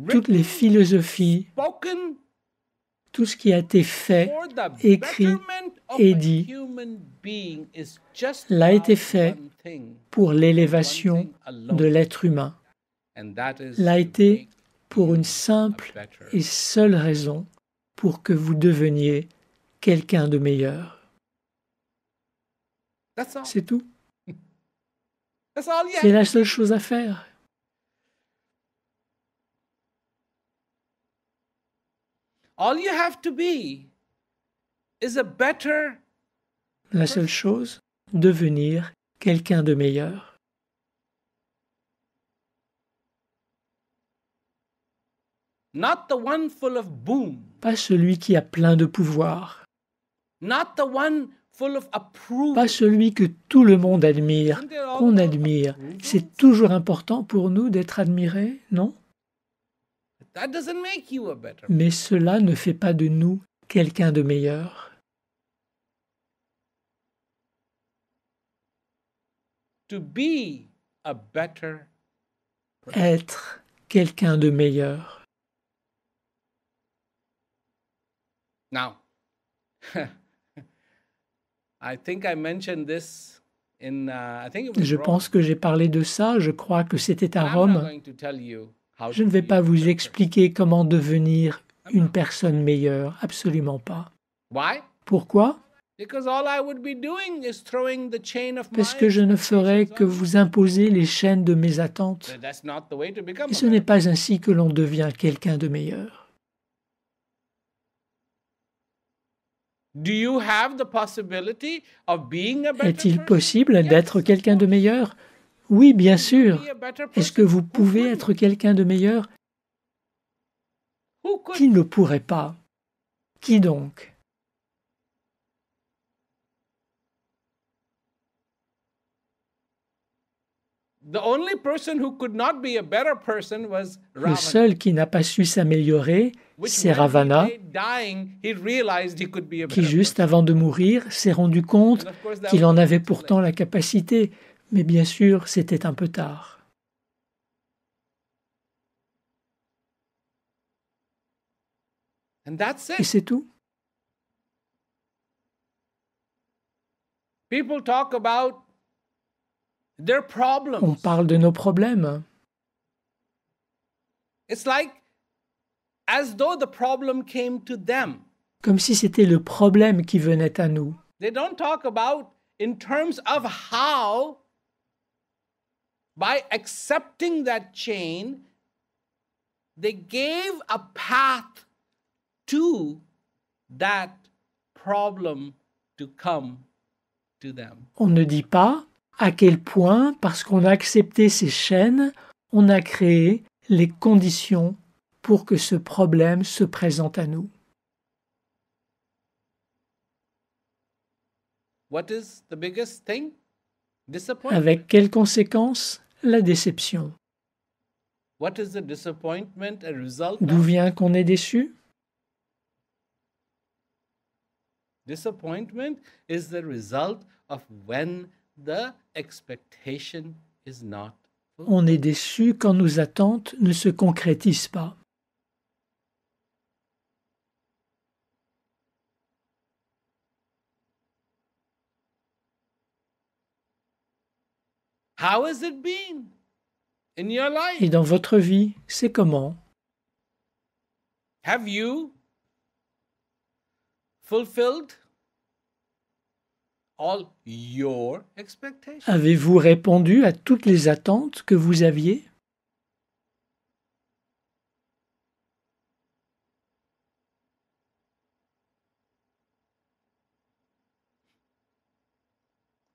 [SPEAKER 3] toutes les philosophies, tout ce qui a été fait, écrit et dit, l'a été fait pour l'élévation de l'être humain, l'a été pour une simple et seule raison, pour que vous deveniez quelqu'un de meilleur. C'est tout. C'est la seule chose à faire. La seule chose, devenir quelqu'un de meilleur. Pas celui qui a plein de pouvoir. Pas celui que tout le monde admire, qu'on admire. C'est toujours important pour nous d'être admirés, non? Mais cela ne fait pas de nous quelqu'un de meilleur. Être quelqu'un de meilleur.
[SPEAKER 2] Now,
[SPEAKER 3] je pense que j'ai parlé de ça, je crois que c'était à Rome. Je ne vais pas vous expliquer comment devenir une personne meilleure, absolument pas. Pourquoi? Parce que je ne ferai que vous imposer les chaînes de mes attentes. Et ce n'est pas ainsi que l'on devient quelqu'un de meilleur. Est-il possible d'être quelqu'un de meilleur? Oui, bien sûr. Est-ce que vous pouvez être quelqu'un de meilleur? Qui ne le pourrait pas? Qui donc? Le seul qui n'a pas su s'améliorer, c'est Ravana, qui juste avant de mourir s'est rendu compte qu'il en avait pourtant la capacité, mais bien sûr c'était un peu tard.
[SPEAKER 2] And that's
[SPEAKER 3] Et
[SPEAKER 2] it.
[SPEAKER 3] c'est tout.
[SPEAKER 2] People talk about their
[SPEAKER 3] On
[SPEAKER 2] problems.
[SPEAKER 3] parle de nos problèmes.
[SPEAKER 2] It's like as though the problem came to them.
[SPEAKER 3] Comme si c'était le problème qui venait à nous.
[SPEAKER 2] They don't talk about in terms of how, by accepting that chain, they gave a path to that problem to come to them.
[SPEAKER 3] On ne dit pas à quel point, parce qu'on a accepté ces chaînes, on a créé les conditions pour que ce problème se présente à nous.
[SPEAKER 2] What is the biggest thing? Disappointment.
[SPEAKER 3] Avec quelles conséquences? La déception.
[SPEAKER 2] What is the disappointment a result
[SPEAKER 3] D'où
[SPEAKER 2] of?
[SPEAKER 3] vient qu'on est déçu?
[SPEAKER 2] Disappointment is the result of when the expectation is not fulfilled.
[SPEAKER 3] On est déçu quand nos attentes ne se concrétisent pas.
[SPEAKER 2] How has it been in your life?
[SPEAKER 3] Et dans votre vie, c'est comment?
[SPEAKER 2] Have you fulfilled all your expectations?
[SPEAKER 3] Avez-vous répondu à toutes les attentes que vous aviez?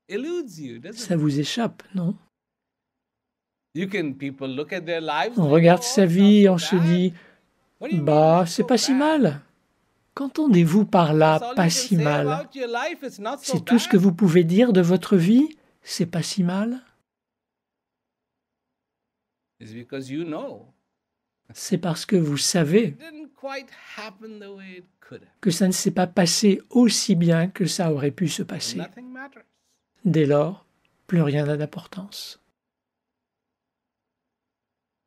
[SPEAKER 2] Eludes you, doesn't
[SPEAKER 3] Ça
[SPEAKER 2] it?
[SPEAKER 3] vous échappe, non?
[SPEAKER 2] People look at their lives.
[SPEAKER 3] On
[SPEAKER 2] they
[SPEAKER 3] regarde
[SPEAKER 2] go,
[SPEAKER 3] sa
[SPEAKER 2] "Oh,
[SPEAKER 3] vie,
[SPEAKER 2] not
[SPEAKER 3] on
[SPEAKER 2] so
[SPEAKER 3] se
[SPEAKER 2] bad."
[SPEAKER 3] dit
[SPEAKER 2] What do you mean,
[SPEAKER 3] bah,
[SPEAKER 2] not
[SPEAKER 3] c'est
[SPEAKER 2] so
[SPEAKER 3] pas si
[SPEAKER 2] bad?
[SPEAKER 3] mal. Qu'entendez-vous par là,
[SPEAKER 2] That's all you
[SPEAKER 3] pas
[SPEAKER 2] can
[SPEAKER 3] si
[SPEAKER 2] say
[SPEAKER 3] mal?
[SPEAKER 2] about your life, it's not so
[SPEAKER 3] C'est tout ce que
[SPEAKER 2] bad.
[SPEAKER 3] vous pouvez dire de votre vie? C'est pas si mal?
[SPEAKER 2] It's because you know
[SPEAKER 3] C'est parce que vous savez
[SPEAKER 2] it didn't quite happen the way it could have.
[SPEAKER 3] que ça ne s'est pas passé aussi bien que ça aurait pu se passer.
[SPEAKER 2] Nothing matters.
[SPEAKER 3] Dès lors, plus rien n'a d'importance.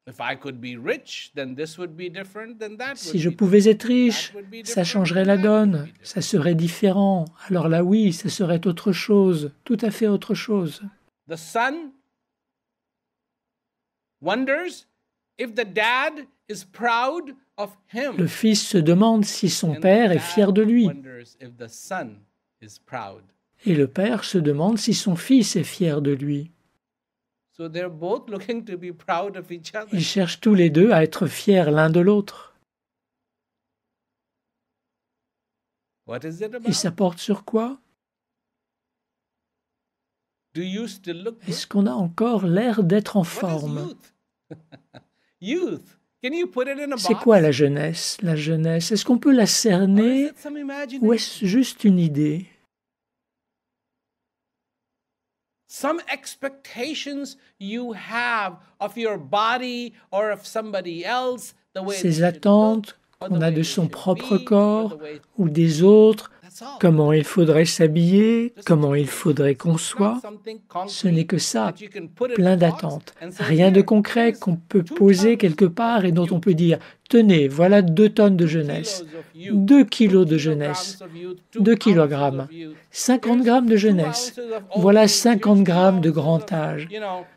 [SPEAKER 2] If I could be rich, then this would be different, then that
[SPEAKER 3] Si
[SPEAKER 2] would
[SPEAKER 3] je
[SPEAKER 2] be
[SPEAKER 3] pouvais être riche,
[SPEAKER 2] that would be
[SPEAKER 3] ça
[SPEAKER 2] different,
[SPEAKER 3] changerait la
[SPEAKER 2] then that would
[SPEAKER 3] donne,
[SPEAKER 2] be different.
[SPEAKER 3] ça serait différent. Alors là oui, ça serait autre chose, tout à fait autre chose.
[SPEAKER 2] The son wonders if the dad is proud of him.
[SPEAKER 3] Le fils se demande si son
[SPEAKER 2] And
[SPEAKER 3] père
[SPEAKER 2] the
[SPEAKER 3] est fier
[SPEAKER 2] dad
[SPEAKER 3] de lui.
[SPEAKER 2] wonders if the son is proud.
[SPEAKER 3] Et le père se demande si son fils est fier de lui.
[SPEAKER 2] So they're both looking to be proud of each other.
[SPEAKER 3] Ils cherchent tous les deux à être fiers l'un de l'autre.
[SPEAKER 2] What is it
[SPEAKER 3] Et
[SPEAKER 2] about?
[SPEAKER 3] ça porte sur quoi?
[SPEAKER 2] Do you still look good?
[SPEAKER 3] Est-ce qu'on a encore l'air d'être en
[SPEAKER 2] What is
[SPEAKER 3] forme?
[SPEAKER 2] youth? Youth. Can you put it in a
[SPEAKER 3] C'est
[SPEAKER 2] box?
[SPEAKER 3] quoi la jeunesse? La jeunesse, est-ce qu'on peut la
[SPEAKER 2] Or is
[SPEAKER 3] cerner
[SPEAKER 2] it some imagination?
[SPEAKER 3] ou est-ce juste une idée?
[SPEAKER 2] Some expectations you have of your body or of somebody else, the way they
[SPEAKER 3] Ces
[SPEAKER 2] should
[SPEAKER 3] attentes
[SPEAKER 2] look, or
[SPEAKER 3] qu'on
[SPEAKER 2] the
[SPEAKER 3] a
[SPEAKER 2] way
[SPEAKER 3] de
[SPEAKER 2] they
[SPEAKER 3] son
[SPEAKER 2] should
[SPEAKER 3] propre
[SPEAKER 2] be, or
[SPEAKER 3] corps
[SPEAKER 2] the way-
[SPEAKER 3] ou des autres,
[SPEAKER 2] That's all.
[SPEAKER 3] comment il faudrait s'habiller, comment il faudrait qu'on
[SPEAKER 2] Not
[SPEAKER 3] soit,
[SPEAKER 2] something
[SPEAKER 3] ce n'est
[SPEAKER 2] concrete
[SPEAKER 3] que ça,
[SPEAKER 2] that you can put in
[SPEAKER 3] plein
[SPEAKER 2] a box
[SPEAKER 3] d'attentes.
[SPEAKER 2] and say,
[SPEAKER 3] Rien de
[SPEAKER 2] "Here,
[SPEAKER 3] concret
[SPEAKER 2] here's
[SPEAKER 3] qu'on peut
[SPEAKER 2] 2
[SPEAKER 3] poser
[SPEAKER 2] tons
[SPEAKER 3] quelque part et dont on
[SPEAKER 2] youth,
[SPEAKER 3] peut dire « Tenez, voilà 2 tonnes de jeunesse,
[SPEAKER 2] kilos of youth,
[SPEAKER 3] 2 kilos de
[SPEAKER 2] 2
[SPEAKER 3] jeunesse,
[SPEAKER 2] kilograms of youth, 2
[SPEAKER 3] 2
[SPEAKER 2] ounces
[SPEAKER 3] kilogrammes,
[SPEAKER 2] of youth.
[SPEAKER 3] 50
[SPEAKER 2] Here's
[SPEAKER 3] grammes de
[SPEAKER 2] 2
[SPEAKER 3] jeunesse,
[SPEAKER 2] ounces of old
[SPEAKER 3] voilà
[SPEAKER 2] youth.
[SPEAKER 3] 50
[SPEAKER 2] Here's 2
[SPEAKER 3] grammes de
[SPEAKER 2] ounces
[SPEAKER 3] grand
[SPEAKER 2] of,
[SPEAKER 3] âge,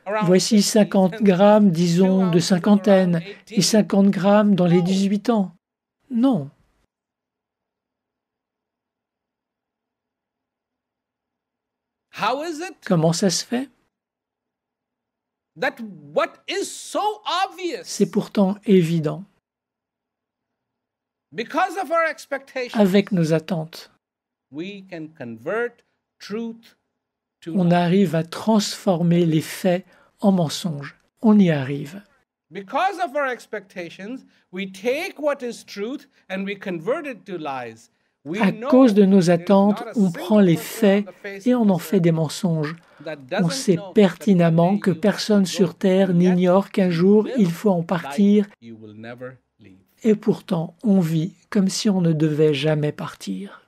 [SPEAKER 2] around
[SPEAKER 3] voici
[SPEAKER 2] 50,
[SPEAKER 3] 50
[SPEAKER 2] and
[SPEAKER 3] grammes,
[SPEAKER 2] 2
[SPEAKER 3] disons, de
[SPEAKER 2] ounces
[SPEAKER 3] cinquantaine,
[SPEAKER 2] around
[SPEAKER 3] et
[SPEAKER 2] 18.
[SPEAKER 3] 50 grammes dans les
[SPEAKER 2] No.
[SPEAKER 3] 18 ans. Non.
[SPEAKER 2] How is it
[SPEAKER 3] Comment ça se fait?
[SPEAKER 2] that what is so obvious
[SPEAKER 3] C'est pourtant évident.
[SPEAKER 2] because of our expectations,
[SPEAKER 3] Avec nos attentes,
[SPEAKER 2] we can convert truth to
[SPEAKER 3] on
[SPEAKER 2] lie.
[SPEAKER 3] arrive à transformer les faits en mensonges. On y arrive.
[SPEAKER 2] Because of our expectations, we take what is truth and we convert it to lies. We
[SPEAKER 3] À
[SPEAKER 2] know
[SPEAKER 3] cause de nos
[SPEAKER 2] there is
[SPEAKER 3] attentes,
[SPEAKER 2] not a
[SPEAKER 3] on
[SPEAKER 2] single
[SPEAKER 3] prend les
[SPEAKER 2] person
[SPEAKER 3] faits
[SPEAKER 2] on the face
[SPEAKER 3] et
[SPEAKER 2] of
[SPEAKER 3] on en
[SPEAKER 2] this
[SPEAKER 3] fait des
[SPEAKER 2] earth
[SPEAKER 3] mensonges.
[SPEAKER 2] that
[SPEAKER 3] On
[SPEAKER 2] doesn't
[SPEAKER 3] sait
[SPEAKER 2] know that
[SPEAKER 3] pertinemment
[SPEAKER 2] one
[SPEAKER 3] que
[SPEAKER 2] day you
[SPEAKER 3] personne
[SPEAKER 2] have to
[SPEAKER 3] sur
[SPEAKER 2] go,
[SPEAKER 3] Terre
[SPEAKER 2] and yet
[SPEAKER 3] n'ignore qu'un
[SPEAKER 2] you
[SPEAKER 3] jour
[SPEAKER 2] live
[SPEAKER 3] il faut en
[SPEAKER 2] like
[SPEAKER 3] partir,
[SPEAKER 2] you will never leave.
[SPEAKER 3] et pourtant on vit comme si on ne devait jamais partir.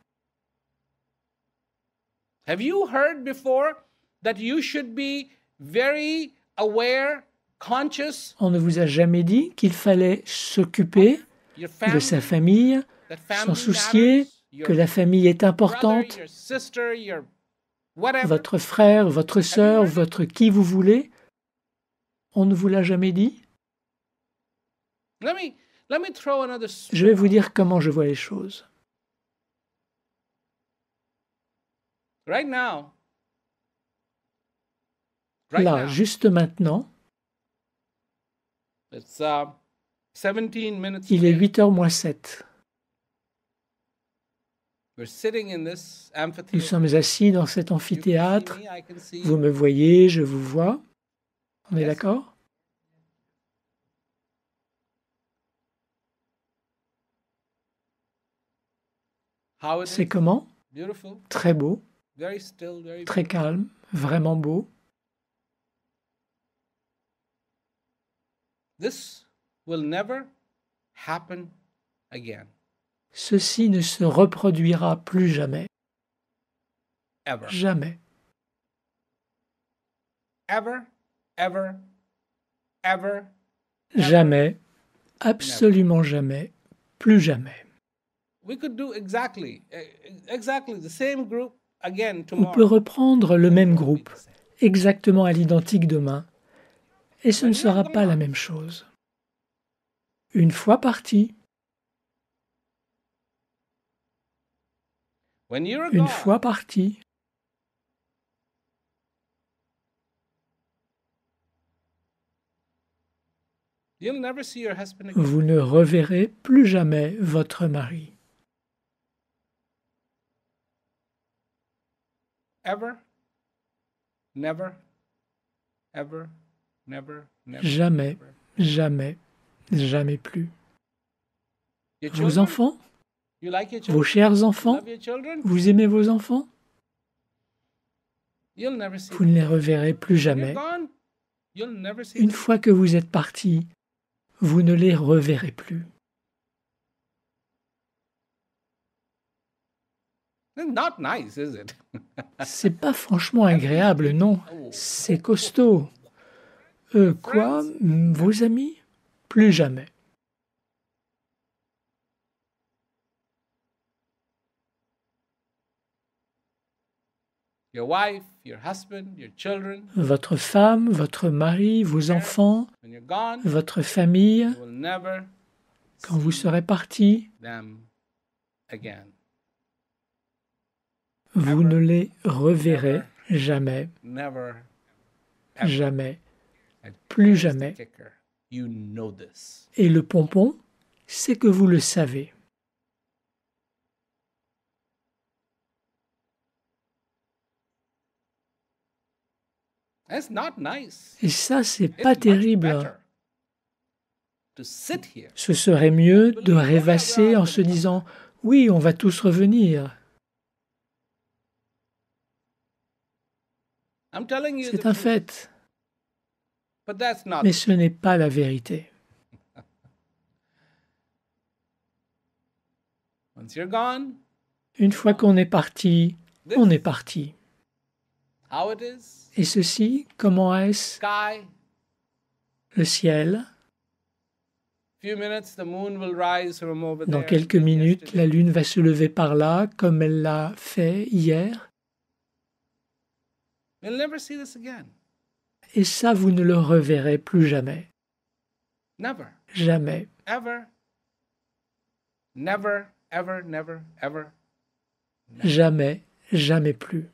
[SPEAKER 2] Have you heard before that you should be very aware, conscious
[SPEAKER 3] On ne vous a jamais dit qu'il fallait s'occuper
[SPEAKER 2] your
[SPEAKER 3] de sa
[SPEAKER 2] family,
[SPEAKER 3] famille, s'en soucier, que la famille est importante, votre frère, votre sœur, votre qui vous voulez, on ne vous l'a jamais dit? Je vais vous dire comment je vois les choses. Là, juste maintenant, il est 8h moins 7. Nous sommes assis dans cet amphithéâtre. Vous me voyez, je vous vois. On est d'accord? C'est comment? Très beau, très calme, vraiment beau. Ceci ne se reproduira plus jamais. Jamais. Jamais. Absolument jamais. Plus jamais. On peut reprendre le même groupe, exactement à l'identique demain, et ce ne sera pas la même chose. Une fois parti, une fois parti, vous ne reverrez plus jamais votre mari. Jamais, jamais, jamais plus. Vos enfants? Vos chers enfants? Vous aimez vos enfants? Vous ne les reverrez plus jamais. Une fois que vous êtes parti, vous ne les reverrez plus. C'est pas franchement agréable, non. C'est costaud. Quoi? Vos amis? Plus jamais. Votre femme, votre mari, vos enfants, votre famille, quand vous serez parti, vous ne les reverrez jamais, jamais, plus jamais. Et le pompon, c'est que vous le savez. Et ça, c'est pas terrible. Ce serait mieux de rêvasser en se disant « Oui, on va tous revenir ». C'est un fait. Mais ce n'est pas la vérité. Une fois qu'on est parti, on est parti. Et ceci, comment est-ce? Le ciel. Dans quelques minutes, la lune va se lever par là, comme elle l'a fait hier. Et ça, vous ne le reverrez plus jamais. Jamais. Jamais, jamais plus.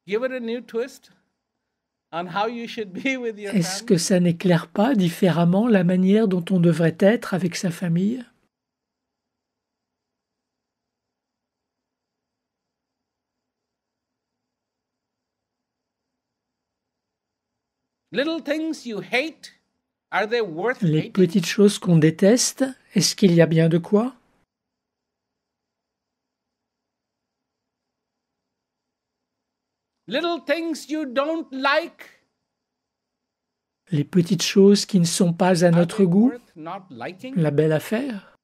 [SPEAKER 3] Est-ce que ça n'éclaire pas différemment la manière dont on devrait être avec sa famille? Les petites choses qu'on déteste, est-ce qu'il y a bien de quoi? Les petites choses qui ne sont pas à notre goût, la belle affaire.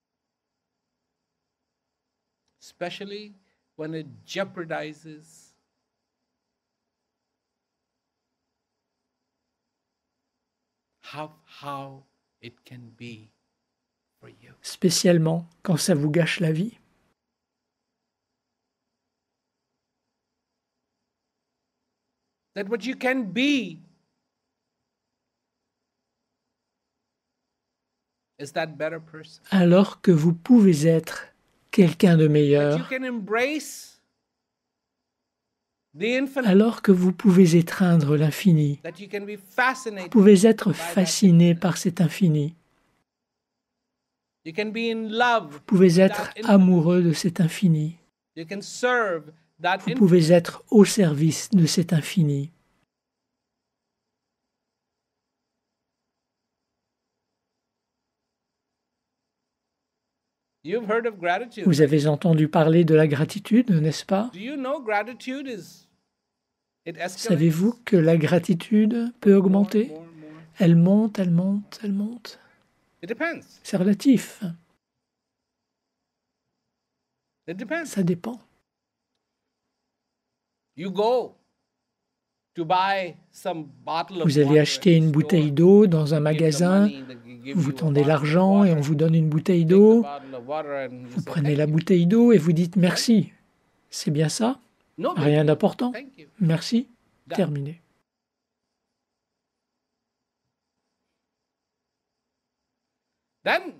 [SPEAKER 2] how it can be for you.
[SPEAKER 3] Spécialement quand ça vous gâche la vie.
[SPEAKER 2] That what you can be is that better person.
[SPEAKER 3] Alors que vous pouvez être quelqu'un de
[SPEAKER 2] That you
[SPEAKER 3] meilleur,
[SPEAKER 2] can embrace the infinite.
[SPEAKER 3] alors que vous pouvez étreindre l'infini,
[SPEAKER 2] That you can be
[SPEAKER 3] vous
[SPEAKER 2] fascinated.
[SPEAKER 3] pouvez être fasciné par cet infini,
[SPEAKER 2] You can be in love.
[SPEAKER 3] vous pouvez être
[SPEAKER 2] with that infinite.
[SPEAKER 3] amoureux de cet infini,
[SPEAKER 2] You can serve that
[SPEAKER 3] vous
[SPEAKER 2] infinite.
[SPEAKER 3] pouvez être au service de cet infini.
[SPEAKER 2] You've heard of gratitude.
[SPEAKER 3] Vous avez entendu parler de la gratitude, n'est-ce pas?
[SPEAKER 2] Do you know gratitude it escalates?
[SPEAKER 3] Savez-vous que la gratitude peut augmenter?
[SPEAKER 2] More.
[SPEAKER 3] Elle monte, elle monte, elle monte.
[SPEAKER 2] It depends.
[SPEAKER 3] C'est relatif,
[SPEAKER 2] It depends.
[SPEAKER 3] ça dépend.
[SPEAKER 2] You go to buy some bottle of
[SPEAKER 3] Vous allez
[SPEAKER 2] water
[SPEAKER 3] acheter
[SPEAKER 2] at
[SPEAKER 3] une
[SPEAKER 2] the
[SPEAKER 3] bouteille
[SPEAKER 2] store.
[SPEAKER 3] d'eau dans un
[SPEAKER 2] Give the
[SPEAKER 3] magasin,
[SPEAKER 2] money, they give
[SPEAKER 3] vous
[SPEAKER 2] you a
[SPEAKER 3] tendez
[SPEAKER 2] bottle of
[SPEAKER 3] l'argent et on
[SPEAKER 2] water.
[SPEAKER 3] vous donne une bouteille
[SPEAKER 2] Take the
[SPEAKER 3] d'eau,
[SPEAKER 2] bottle of water and you
[SPEAKER 3] vous
[SPEAKER 2] say,
[SPEAKER 3] prenez
[SPEAKER 2] "Thank
[SPEAKER 3] la
[SPEAKER 2] you."
[SPEAKER 3] bouteille d'eau et vous dites merci. C'est bien ça?
[SPEAKER 2] No big
[SPEAKER 3] Rien
[SPEAKER 2] deal.
[SPEAKER 3] d'important.
[SPEAKER 2] Thank you.
[SPEAKER 3] Merci.
[SPEAKER 2] Done.
[SPEAKER 3] Terminé.
[SPEAKER 2] Then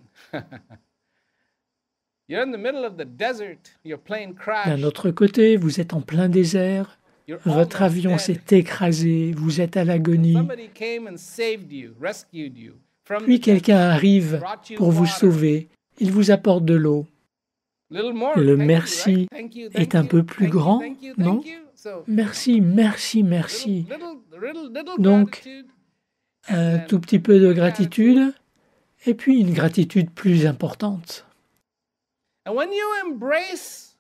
[SPEAKER 2] you're in the middle of the desert, your plane crashed.
[SPEAKER 3] D'un autre côté, vous êtes en plein désert,
[SPEAKER 2] You're
[SPEAKER 3] votre
[SPEAKER 2] almost
[SPEAKER 3] avion
[SPEAKER 2] dead.
[SPEAKER 3] s'est écrasé, vous êtes à l'agonie,
[SPEAKER 2] Somebody came and saved you, rescued you from
[SPEAKER 3] puis
[SPEAKER 2] the
[SPEAKER 3] quelqu'un arrive
[SPEAKER 2] brought you
[SPEAKER 3] pour vous
[SPEAKER 2] water.
[SPEAKER 3] sauver, il vous apporte de l'eau.
[SPEAKER 2] Little more.
[SPEAKER 3] Le
[SPEAKER 2] Thank you,
[SPEAKER 3] merci
[SPEAKER 2] right? Thank you, thank
[SPEAKER 3] est un
[SPEAKER 2] you,
[SPEAKER 3] peu plus
[SPEAKER 2] thank you,
[SPEAKER 3] grand,
[SPEAKER 2] thank you,
[SPEAKER 3] non?
[SPEAKER 2] thank you. So,
[SPEAKER 3] Merci, merci, merci.
[SPEAKER 2] little
[SPEAKER 3] Donc,
[SPEAKER 2] gratitude.
[SPEAKER 3] Un tout petit peu de gratitude, et puis une gratitude plus importante.
[SPEAKER 2] And when you embrace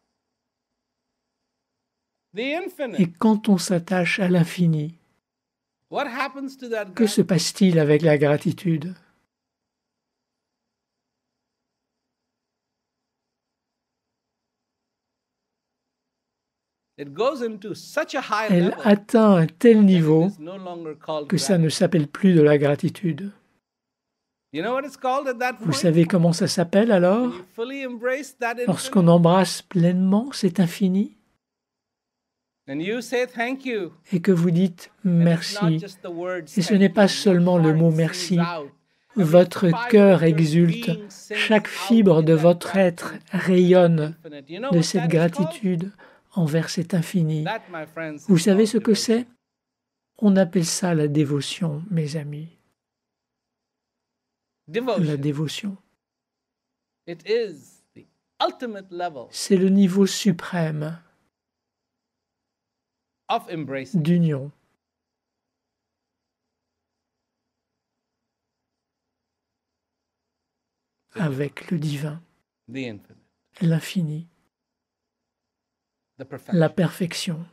[SPEAKER 2] the infinite,
[SPEAKER 3] Et quand on s'attache à l'infini,
[SPEAKER 2] what happens to that
[SPEAKER 3] que se
[SPEAKER 2] gratitude?
[SPEAKER 3] passe-t-il avec la gratitude?
[SPEAKER 2] It goes into such a high
[SPEAKER 3] Elle
[SPEAKER 2] level
[SPEAKER 3] atteint un tel
[SPEAKER 2] that it
[SPEAKER 3] niveau
[SPEAKER 2] is no longer called
[SPEAKER 3] que ça ne
[SPEAKER 2] gratitude.
[SPEAKER 3] s'appelle plus de la gratitude.
[SPEAKER 2] You know what it's called at that
[SPEAKER 3] Vous
[SPEAKER 2] point?
[SPEAKER 3] savez comment ça s'appelle alors?
[SPEAKER 2] When you fully embrace that
[SPEAKER 3] Lorsqu'on
[SPEAKER 2] infinite,
[SPEAKER 3] embrasse pleinement cet infini
[SPEAKER 2] and you say thank you.
[SPEAKER 3] et que vous dites
[SPEAKER 2] And it's not
[SPEAKER 3] merci.
[SPEAKER 2] just the words
[SPEAKER 3] Et ce
[SPEAKER 2] thank
[SPEAKER 3] n'est pas
[SPEAKER 2] you.
[SPEAKER 3] seulement
[SPEAKER 2] Your
[SPEAKER 3] le mot
[SPEAKER 2] heart
[SPEAKER 3] merci.
[SPEAKER 2] sings out.
[SPEAKER 3] Votre
[SPEAKER 2] Every
[SPEAKER 3] cœur
[SPEAKER 2] fiber of your
[SPEAKER 3] exulte,
[SPEAKER 2] being sings
[SPEAKER 3] chaque
[SPEAKER 2] out
[SPEAKER 3] fibre
[SPEAKER 2] in
[SPEAKER 3] de
[SPEAKER 2] that
[SPEAKER 3] votre être
[SPEAKER 2] gratitude
[SPEAKER 3] rayonne
[SPEAKER 2] infinite. You know
[SPEAKER 3] de
[SPEAKER 2] what
[SPEAKER 3] cette
[SPEAKER 2] that is called?
[SPEAKER 3] gratitude envers cet infini.
[SPEAKER 2] That, my friends,
[SPEAKER 3] Vous
[SPEAKER 2] is
[SPEAKER 3] savez
[SPEAKER 2] called
[SPEAKER 3] ce que
[SPEAKER 2] devotion.
[SPEAKER 3] c'est? On appelle ça la dévotion, mes amis.
[SPEAKER 2] Devotion.
[SPEAKER 3] La dévotion.
[SPEAKER 2] It is the ultimate level
[SPEAKER 3] C'est le niveau suprême
[SPEAKER 2] of embracing
[SPEAKER 3] d'union avec le divin,
[SPEAKER 2] the infinite,
[SPEAKER 3] l'infini,
[SPEAKER 2] the perfection.
[SPEAKER 3] la perfection.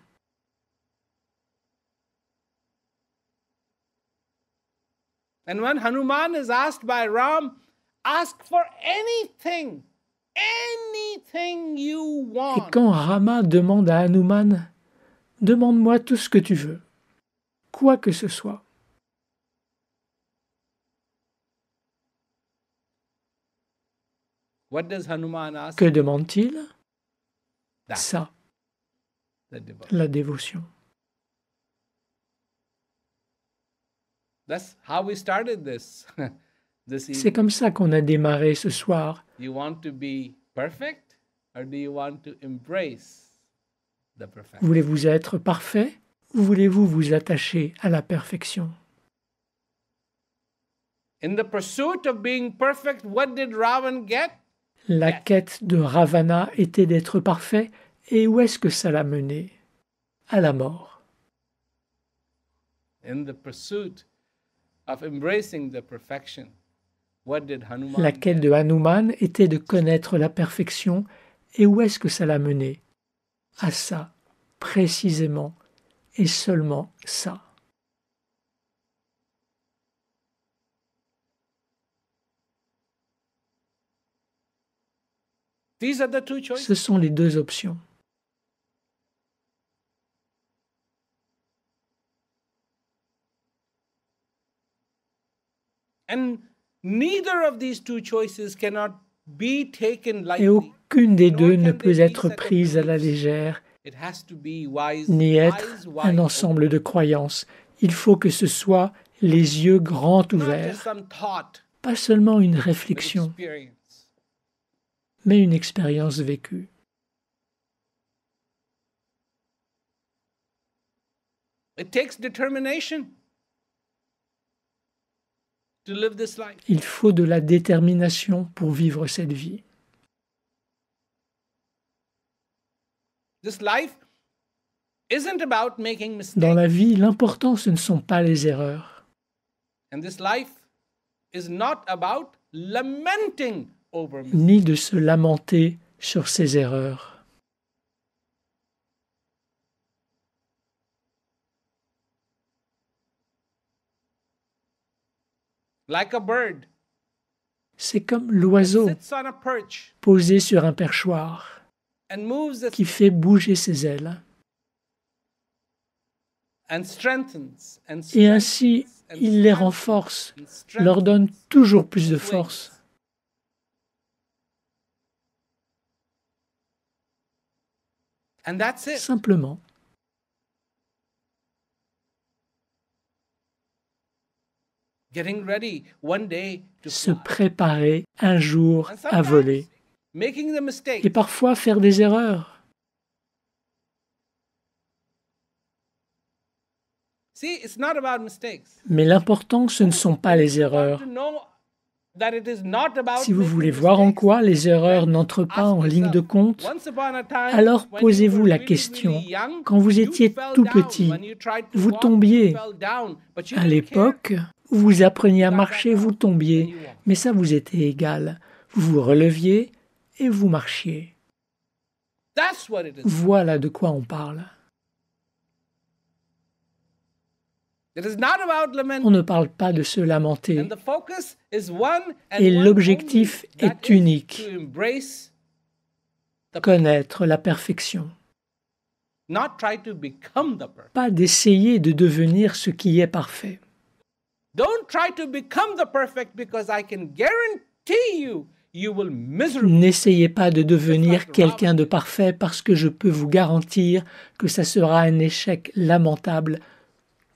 [SPEAKER 2] And when Hanuman is asked by Ram, ask for anything you
[SPEAKER 3] Et
[SPEAKER 2] want.
[SPEAKER 3] quand Rama demande à Hanuman, demande-moi tout ce que tu veux, quoi que ce soit.
[SPEAKER 2] What does Hanuman ask?
[SPEAKER 3] Que demande-t-il?
[SPEAKER 2] That,
[SPEAKER 3] Ça,
[SPEAKER 2] the devotion.
[SPEAKER 3] la dévotion.
[SPEAKER 2] That's how we started this this
[SPEAKER 3] C'est
[SPEAKER 2] evening.
[SPEAKER 3] comme ça qu'on a démarré ce soir.
[SPEAKER 2] You want to be perfect, or do you want to embrace the perfection?
[SPEAKER 3] Voulez-vous être parfait ou voulez-vous vous attacher à la perfection?
[SPEAKER 2] In the pursuit of being perfect, what did Ravan get?
[SPEAKER 3] La quête de Ravana était d'être parfait, et où est-ce que ça l'a mené? À la mort.
[SPEAKER 2] In the pursuit of embracing the perfection, what did Hanuman
[SPEAKER 3] La quête
[SPEAKER 2] get?
[SPEAKER 3] de Hanuman était de connaître la perfection, et où est-ce que ça l'a mené? À ça, précisément, et seulement ça.
[SPEAKER 2] These are the two choices.
[SPEAKER 3] Ce sont les deux options.
[SPEAKER 2] And neither of these two choices cannot be taken
[SPEAKER 3] Et
[SPEAKER 2] lightly.
[SPEAKER 3] aucune des deux ne
[SPEAKER 2] Nor can
[SPEAKER 3] peut
[SPEAKER 2] they be
[SPEAKER 3] être
[SPEAKER 2] set in
[SPEAKER 3] prise à la
[SPEAKER 2] groups.
[SPEAKER 3] légère,
[SPEAKER 2] It has to be wise,
[SPEAKER 3] ni être un
[SPEAKER 2] wide
[SPEAKER 3] ensemble de croyances. Il faut que ce soit les yeux grands
[SPEAKER 2] open. Not
[SPEAKER 3] ouverts,
[SPEAKER 2] just some thought,
[SPEAKER 3] pas seulement une
[SPEAKER 2] but
[SPEAKER 3] réflexion,
[SPEAKER 2] experience.
[SPEAKER 3] mais une expérience vécue.
[SPEAKER 2] It takes determination to live this life.
[SPEAKER 3] Il faut de la détermination pour vivre cette vie.
[SPEAKER 2] This life isn't about making mistakes.
[SPEAKER 3] Dans la vie, l'important, ce ne sont pas les erreurs.
[SPEAKER 2] And this life is not about lamenting over mistakes.
[SPEAKER 3] Ni de se lamenter sur ses erreurs.
[SPEAKER 2] Like a bird
[SPEAKER 3] C'est comme l'oiseau
[SPEAKER 2] sits on a perch
[SPEAKER 3] posé sur un perchoir
[SPEAKER 2] and moves its
[SPEAKER 3] qui fait bouger ses ailes.
[SPEAKER 2] and strengthens and
[SPEAKER 3] Et ainsi, il les renforce, leur donne toujours plus de force.
[SPEAKER 2] And that's it.
[SPEAKER 3] Simplement.
[SPEAKER 2] Getting ready one day to
[SPEAKER 3] Se
[SPEAKER 2] fly.
[SPEAKER 3] préparer un jour
[SPEAKER 2] And
[SPEAKER 3] à voler.
[SPEAKER 2] sometimes making the mistake.
[SPEAKER 3] Et parfois faire des erreurs.
[SPEAKER 2] See, it's not about mistakes.
[SPEAKER 3] Mais l'important, ce ne sont pas les erreurs.
[SPEAKER 2] To know that it is not about
[SPEAKER 3] Si vous
[SPEAKER 2] making
[SPEAKER 3] voulez voir en
[SPEAKER 2] mistakes,
[SPEAKER 3] quoi les erreurs n'entrent pas en ligne de compte,
[SPEAKER 2] once upon a time,
[SPEAKER 3] alors
[SPEAKER 2] when
[SPEAKER 3] posez-vous
[SPEAKER 2] you were
[SPEAKER 3] la
[SPEAKER 2] really,
[SPEAKER 3] question.
[SPEAKER 2] really young,
[SPEAKER 3] Quand vous
[SPEAKER 2] you
[SPEAKER 3] étiez
[SPEAKER 2] fell
[SPEAKER 3] tout
[SPEAKER 2] down.
[SPEAKER 3] petit,
[SPEAKER 2] When you tried to
[SPEAKER 3] vous
[SPEAKER 2] walk,
[SPEAKER 3] tombiez.
[SPEAKER 2] you fell down. But you
[SPEAKER 3] À
[SPEAKER 2] didn't
[SPEAKER 3] l'époque, vous appreniez à marcher, vous tombiez, mais ça vous était égal. Vous vous releviez et vous marchiez.
[SPEAKER 2] care. That's what it is.
[SPEAKER 3] Voilà de quoi on parle.
[SPEAKER 2] It is not about
[SPEAKER 3] On
[SPEAKER 2] lamenting.
[SPEAKER 3] ne parle pas de se lamenter.
[SPEAKER 2] And the focus is one and
[SPEAKER 3] Et
[SPEAKER 2] one
[SPEAKER 3] l'objectif
[SPEAKER 2] only. That
[SPEAKER 3] est
[SPEAKER 2] is
[SPEAKER 3] unique.
[SPEAKER 2] to embrace the
[SPEAKER 3] Connaître la perfection.
[SPEAKER 2] not try to become the perfect.
[SPEAKER 3] Pas d'essayer de devenir ce qui est parfait.
[SPEAKER 2] Don't try to become the perfect because I can guarantee you will miserably.
[SPEAKER 3] N'essayez pas de devenir quelqu'un de parfait parce que je peux vous garantir que ça sera un échec lamentable.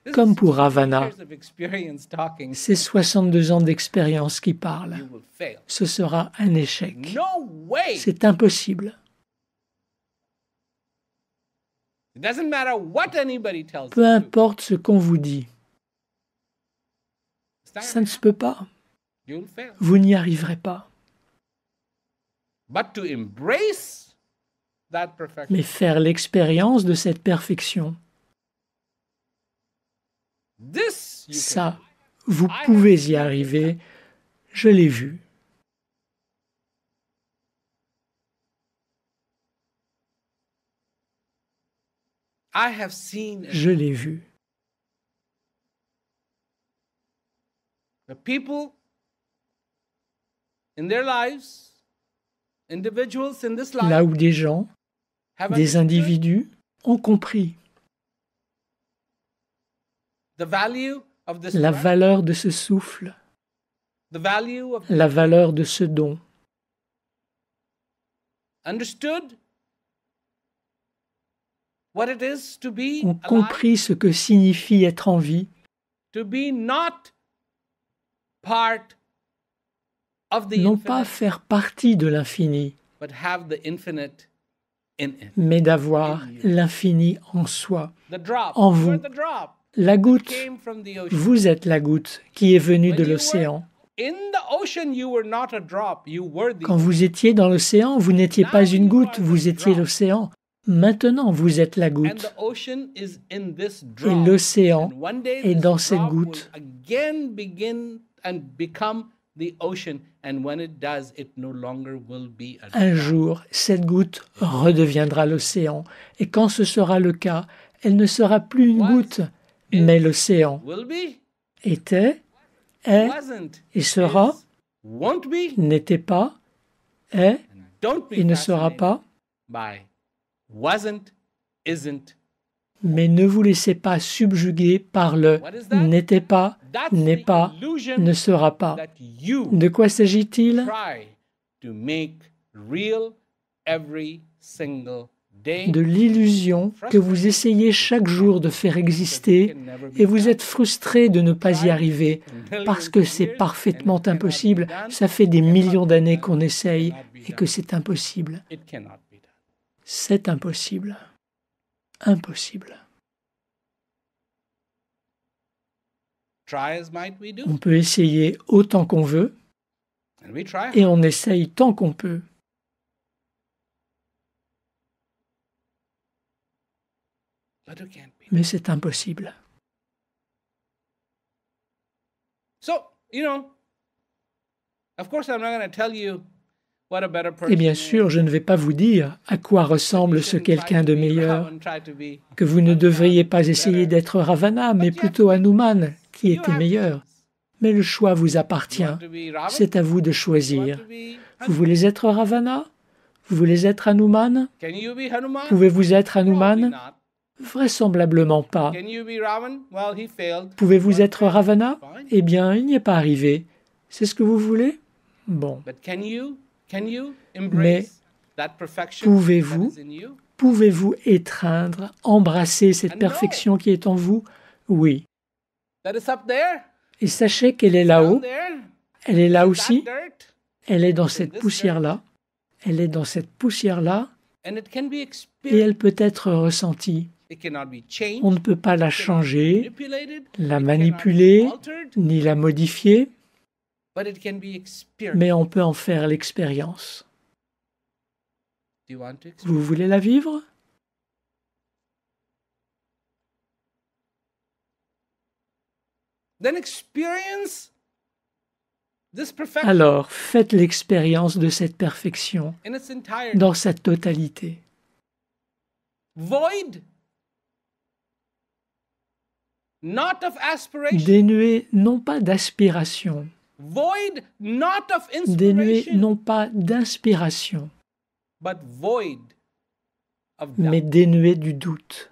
[SPEAKER 2] This
[SPEAKER 3] Comme
[SPEAKER 2] is
[SPEAKER 3] pour
[SPEAKER 2] 60
[SPEAKER 3] Ravana.
[SPEAKER 2] years of experience talking.
[SPEAKER 3] C'est 62 ans d'expérience qui
[SPEAKER 2] You
[SPEAKER 3] parlent.
[SPEAKER 2] will fail.
[SPEAKER 3] Ce sera un échec.
[SPEAKER 2] No way.
[SPEAKER 3] C'est impossible.
[SPEAKER 2] It doesn't matter what anybody tells
[SPEAKER 3] Peu
[SPEAKER 2] you.
[SPEAKER 3] importe ce qu'on vous dit. Ça ne se peut pas.
[SPEAKER 2] You'll fail.
[SPEAKER 3] Vous n'y arriverez pas.
[SPEAKER 2] But to embrace that perfection,
[SPEAKER 3] Mais faire l'expérience de cette perfection,
[SPEAKER 2] this you can
[SPEAKER 3] ça, vous pouvez y arriver. Je l'ai vu.
[SPEAKER 2] I have seen it.
[SPEAKER 3] Je l'ai vu.
[SPEAKER 2] The people in their lives, individuals in this life,
[SPEAKER 3] Là où des gens,
[SPEAKER 2] have
[SPEAKER 3] des
[SPEAKER 2] understood
[SPEAKER 3] individus ont compris
[SPEAKER 2] the value of this
[SPEAKER 3] la
[SPEAKER 2] breath,
[SPEAKER 3] valeur de ce souffle,
[SPEAKER 2] the value of
[SPEAKER 3] la valeur de ce don,
[SPEAKER 2] understood what it is to be
[SPEAKER 3] ont
[SPEAKER 2] alive,
[SPEAKER 3] compris ce que signifie être en vie,
[SPEAKER 2] to be not part of the
[SPEAKER 3] non pas
[SPEAKER 2] infinite,
[SPEAKER 3] faire partie de l'infini,
[SPEAKER 2] but have the infinite in it.
[SPEAKER 3] mais d'avoir l'infini en soi.
[SPEAKER 2] The drop,
[SPEAKER 3] En
[SPEAKER 2] you
[SPEAKER 3] vous.
[SPEAKER 2] are the drop
[SPEAKER 3] La goutte,
[SPEAKER 2] came from the ocean.
[SPEAKER 3] vous êtes la goutte qui est venue de
[SPEAKER 2] When you
[SPEAKER 3] l'océan.
[SPEAKER 2] In the ocean, you were not a drop, you were the
[SPEAKER 3] Quand vous étiez dans l'océan, vous n'étiez pas une goutte, vous étiez l'océan. Maintenant, vous êtes la
[SPEAKER 2] and
[SPEAKER 3] goutte.
[SPEAKER 2] the ocean is in this
[SPEAKER 3] Et
[SPEAKER 2] drop.
[SPEAKER 3] l'océan
[SPEAKER 2] And one day
[SPEAKER 3] est
[SPEAKER 2] this
[SPEAKER 3] dans cette
[SPEAKER 2] drop will
[SPEAKER 3] goutte.
[SPEAKER 2] again begin and become the ocean, and when it does, it no longer will be a
[SPEAKER 3] Un
[SPEAKER 2] drop.
[SPEAKER 3] jour, cette goutte redeviendra l'océan. Et quand ce sera le cas, elle ne sera plus une goutte, mais l'océan
[SPEAKER 2] Will be,
[SPEAKER 3] était, est
[SPEAKER 2] wasn't,
[SPEAKER 3] et sera,
[SPEAKER 2] is, won't be,
[SPEAKER 3] n'était pas, est
[SPEAKER 2] don't be
[SPEAKER 3] et ne sera
[SPEAKER 2] fascinated
[SPEAKER 3] pas,
[SPEAKER 2] by wasn't, isn't,
[SPEAKER 3] Mais ne vous laissez pas subjuguer par le « n'était pas, n'est pas, ne sera pas ». De quoi s'agit-il? De l'illusion que vous essayez chaque jour de faire exister et vous êtes frustré de ne pas y arriver parce que c'est parfaitement impossible. Ça fait des millions d'années qu'on essaye et que c'est impossible. C'est impossible. Impossible. On peut essayer autant qu'on veut et on essaye tant qu'on peut. Mais c'est impossible. Et bien sûr, je ne vais pas vous dire à quoi ressemble ce quelqu'un de meilleur, que vous ne devriez pas essayer d'être Ravana, mais plutôt Hanuman, qui était meilleur. Mais le choix vous appartient. C'est à vous de choisir. Vous voulez être Ravana? Vous voulez être Hanuman? Pouvez-vous être Hanuman? Vraisemblablement pas. Pouvez-vous être Ravana? Eh bien, il n'y est pas arrivé. C'est ce que vous voulez? Bon. Mais pouvez-vous étreindre, embrasser cette perfection qui est en vous? Oui. Et sachez qu'elle est là-haut. Elle est là aussi. Elle est dans cette poussière-là. Elle est dans cette poussière-là. Et elle peut être ressentie. On ne peut pas la changer, la manipuler, ni la modifier, mais on peut en faire l'expérience. Vous voulez la vivre? Alors, faites l'expérience de cette perfection dans sa totalité. Dénué non pas d'aspiration, dénué non pas d'inspiration, mais dénué du doute.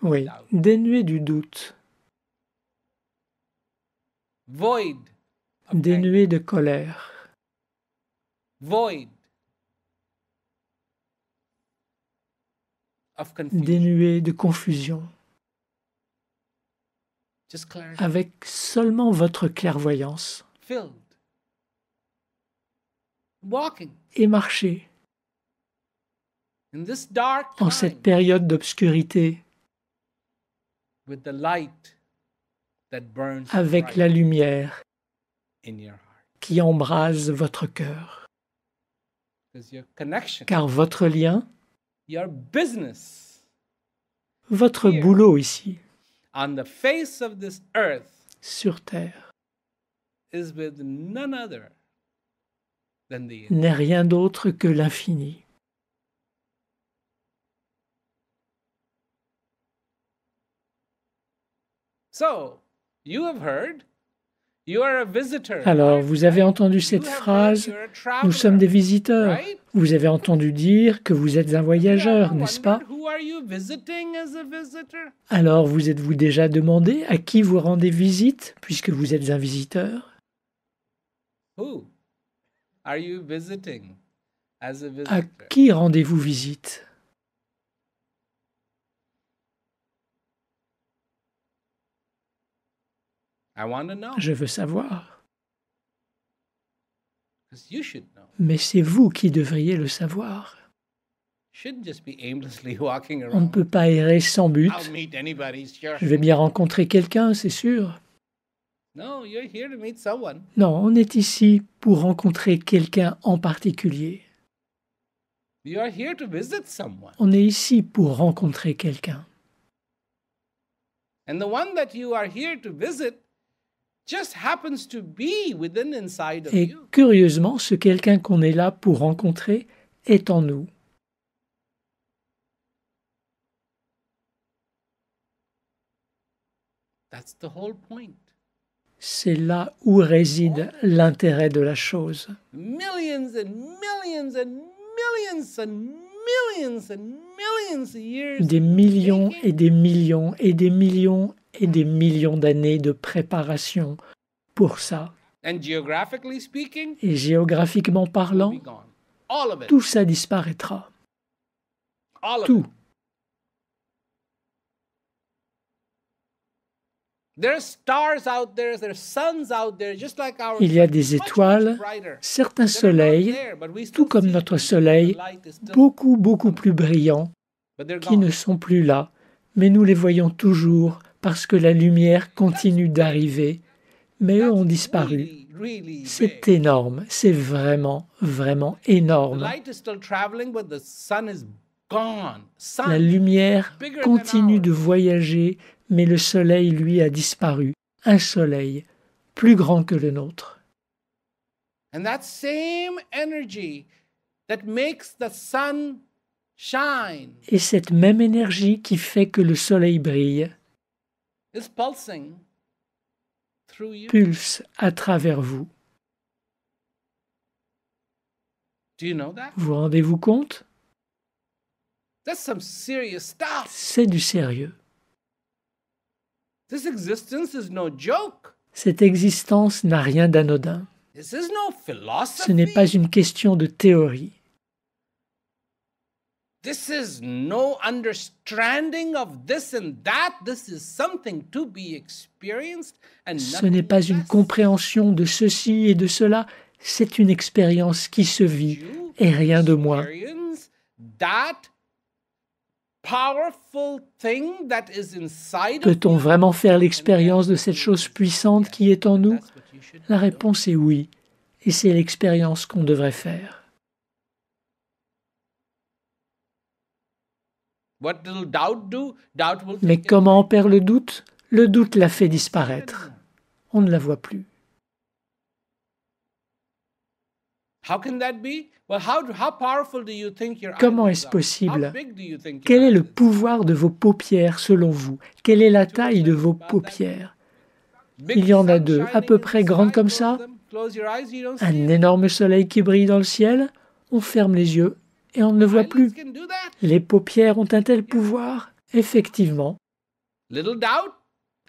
[SPEAKER 3] Oui, dénué du doute, dénué de colère, dénué de confusion, avec seulement votre clairvoyance, et marcher en cette période d'obscurité avec la lumière qui embrase votre cœur. Car votre lien, votre boulot ici, sur terre, n'est rien d'autre que l'infini. Alors, vous avez entendu cette phrase, « Nous sommes des visiteurs ». Vous avez entendu dire que vous êtes un voyageur, n'est-ce pas? Alors, vous êtes-vous déjà demandé à qui vous rendez visite, puisque vous êtes un visiteur? À qui rendez-vous visite? Je veux savoir. Mais c'est vous qui devriez le savoir. On ne peut pas errer sans but. Je vais bien rencontrer quelqu'un, c'est sûr. Non, on est ici pour rencontrer quelqu'un en particulier. On est ici pour rencontrer quelqu'un. Et curieusement, ce quelqu'un qu'on est là pour rencontrer est en nous. C'est là où réside l'intérêt de la chose. Des millions et des millions et des millions et des millions d'années de préparation pour ça. Et géographiquement parlant, tout ça disparaîtra. Tout. Il y a des étoiles, certains soleils, tout comme notre soleil, beaucoup plus brillants, qui ne sont plus là, mais nous les voyons toujours parce que la lumière continue d'arriver, mais eux ont disparu. C'est énorme, c'est vraiment énorme. La lumière continue de voyager, mais le soleil, lui, a disparu. Un soleil plus grand que le nôtre. Et cette même énergie qui fait que le soleil brille pulse à travers vous. Vous rendez-vous compte? C'est du sérieux. Cette existence n'a rien d'anodin. Ce n'est pas une question de théorie. Ce n'est pas une compréhension de ceci et de cela, c'est une expérience qui se vit et rien de moins. Peut-on vraiment faire l'expérience de cette chose puissante qui est en nous? La réponse est oui, et c'est l'expérience qu'on devrait faire. Mais comment opère le doute? Le doute la fait disparaître. On ne la voit plus. Comment est-ce possible? Quel est le pouvoir de vos paupières selon vous? Quelle est la taille de vos paupières? Il y en a deux, à peu près grandes comme ça. Un énorme soleil qui brille dans le ciel. On ferme les yeux et on ne le voit plus. Les paupières ont un tel pouvoir? Effectivement.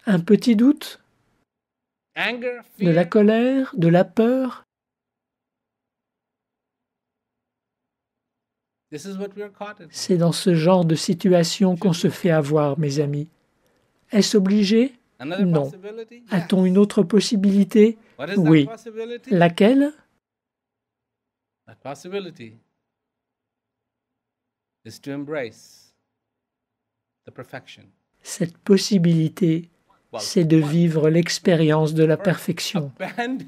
[SPEAKER 3] Un petit doute? De la colère? De la peur? C'est dans ce genre de situation qu'on se fait avoir, mes amis. Est-ce obligé? Non. A-t-on une autre possibilité? Oui. Laquelle? Cette possibilité, c'est de vivre l'expérience de la perfection.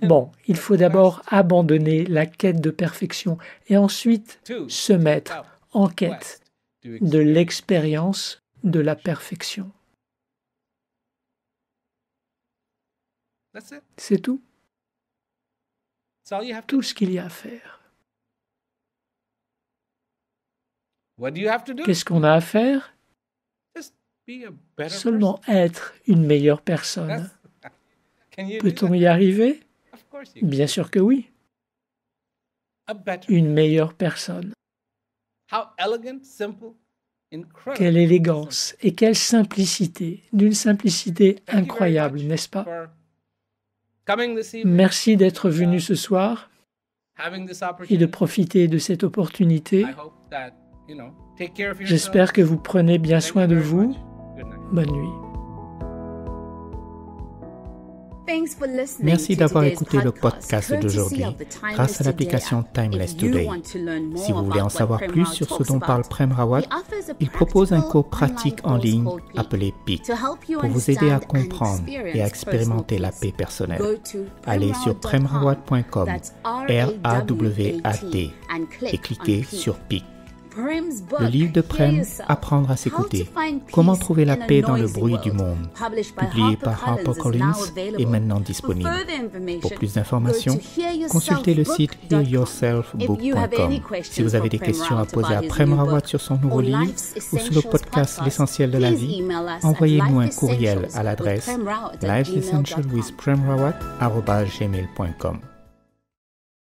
[SPEAKER 3] Bon, il faut d'abord abandonner la quête de perfection et ensuite se mettre en quête de l'expérience de la perfection. C'est tout. Tout ce qu'il y a à faire. Qu'est-ce qu'on a à faire? Seulement être une meilleure personne. Peut-on y arriver? Bien sûr que oui. Une meilleure personne. Quelle élégance et quelle simplicité, d'une simplicité incroyable, n'est-ce pas? Merci d'être venu ce soir et de profiter de cette opportunité. J'espère que vous prenez bien soin de vous. Bonne nuit.
[SPEAKER 1] Merci d'avoir écouté le podcast d'aujourd'hui grâce à l'application Timeless Today. Si vous voulez en savoir plus sur ce dont parle Prem Rawat, il propose un cours pratique en ligne appelé PEAK pour vous aider à comprendre et à expérimenter la paix personnelle. Allez sur premrawat.com, R-A-W-A-T, et cliquez sur PEAK. Le livre de Prem, Apprendre à s'écouter, Comment trouver la paix dans le bruit du monde, publié par HarperCollins, est maintenant disponible. Pour plus d'informations, consultez le site healyourselfbook.com. Si vous avez des questions à poser à Prem Rawat sur son nouveau livre ou sur le podcast L'essentiel de la vie, envoyez-nous un courriel à l'adresse lifeessentialwithpremrawat@gmail.com.